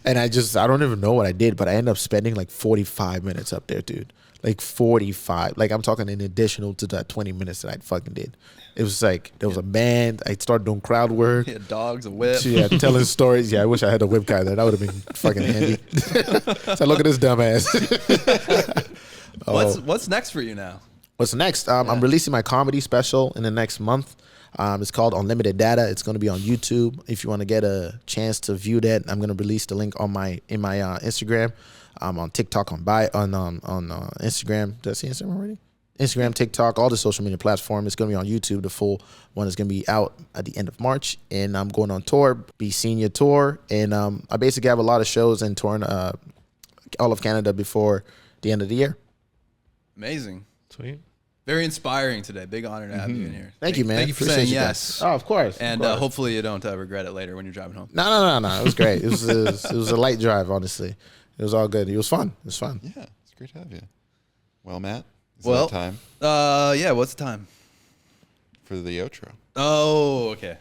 And I don't even know what I did, but I ended up spending like 45 minutes up there, dude. Like 45. Like I'm talking in additional to that 20 minutes that I fucking did. It was like there was a band. I started doing crowd work. He had dogs, a whip. Yeah, telling stories. Yeah, I wish I had a whip guy there. That would have been fucking handy. So look at this dumbass. What's next for you now? What's next? I'm releasing my comedy special in the next month. It's called Unlimited Data. It's going to be on YouTube. If you want to get a chance to view that, I'm going to release the link on my Instagram. On TikTok, on Instagram. Did I say Instagram already? Instagram, TikTok, all the social media platforms. It's going to be on YouTube. The full one is going to be out at the end of March. And I'm going on tour, Be Senior Tour. And I basically have a lot of shows and touring all of Canada before the end of the year. Amazing. Sweet. Very inspiring today. Big honor to have you in here. Thank you, man. Thank you for Appreciate saying you yes. guys. Oh, of course. And of course. hopefully you don't regret it later when you're driving home. No. It was great. It was a light drive, honestly. It was all good. It was fun. Yeah, it's great to have you. Well, Matt, is Well, that time yeah, what's the time? for the outro? Oh, okay.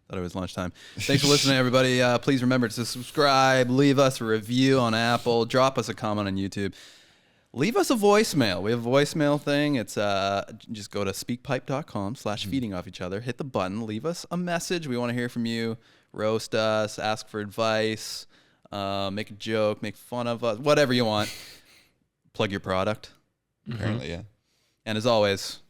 Thought it was lunchtime. Thanks for listening, everybody. Please remember to subscribe, leave us a review on Apple, drop us a comment on YouTube. Leave us a voicemail. We have a voicemail thing. It's just go to speakpipe.com/feeding off each other. Hit the button. Leave us a message. We want to hear from you. Roast us. Ask for advice. Make a joke. Make fun of us. Whatever you want. Plug your product. Apparently, yeah. And as always,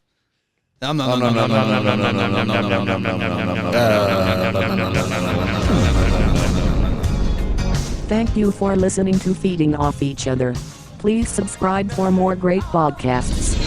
Thank you for listening to Feeding Off Each Other. Please subscribe for more great podcasts.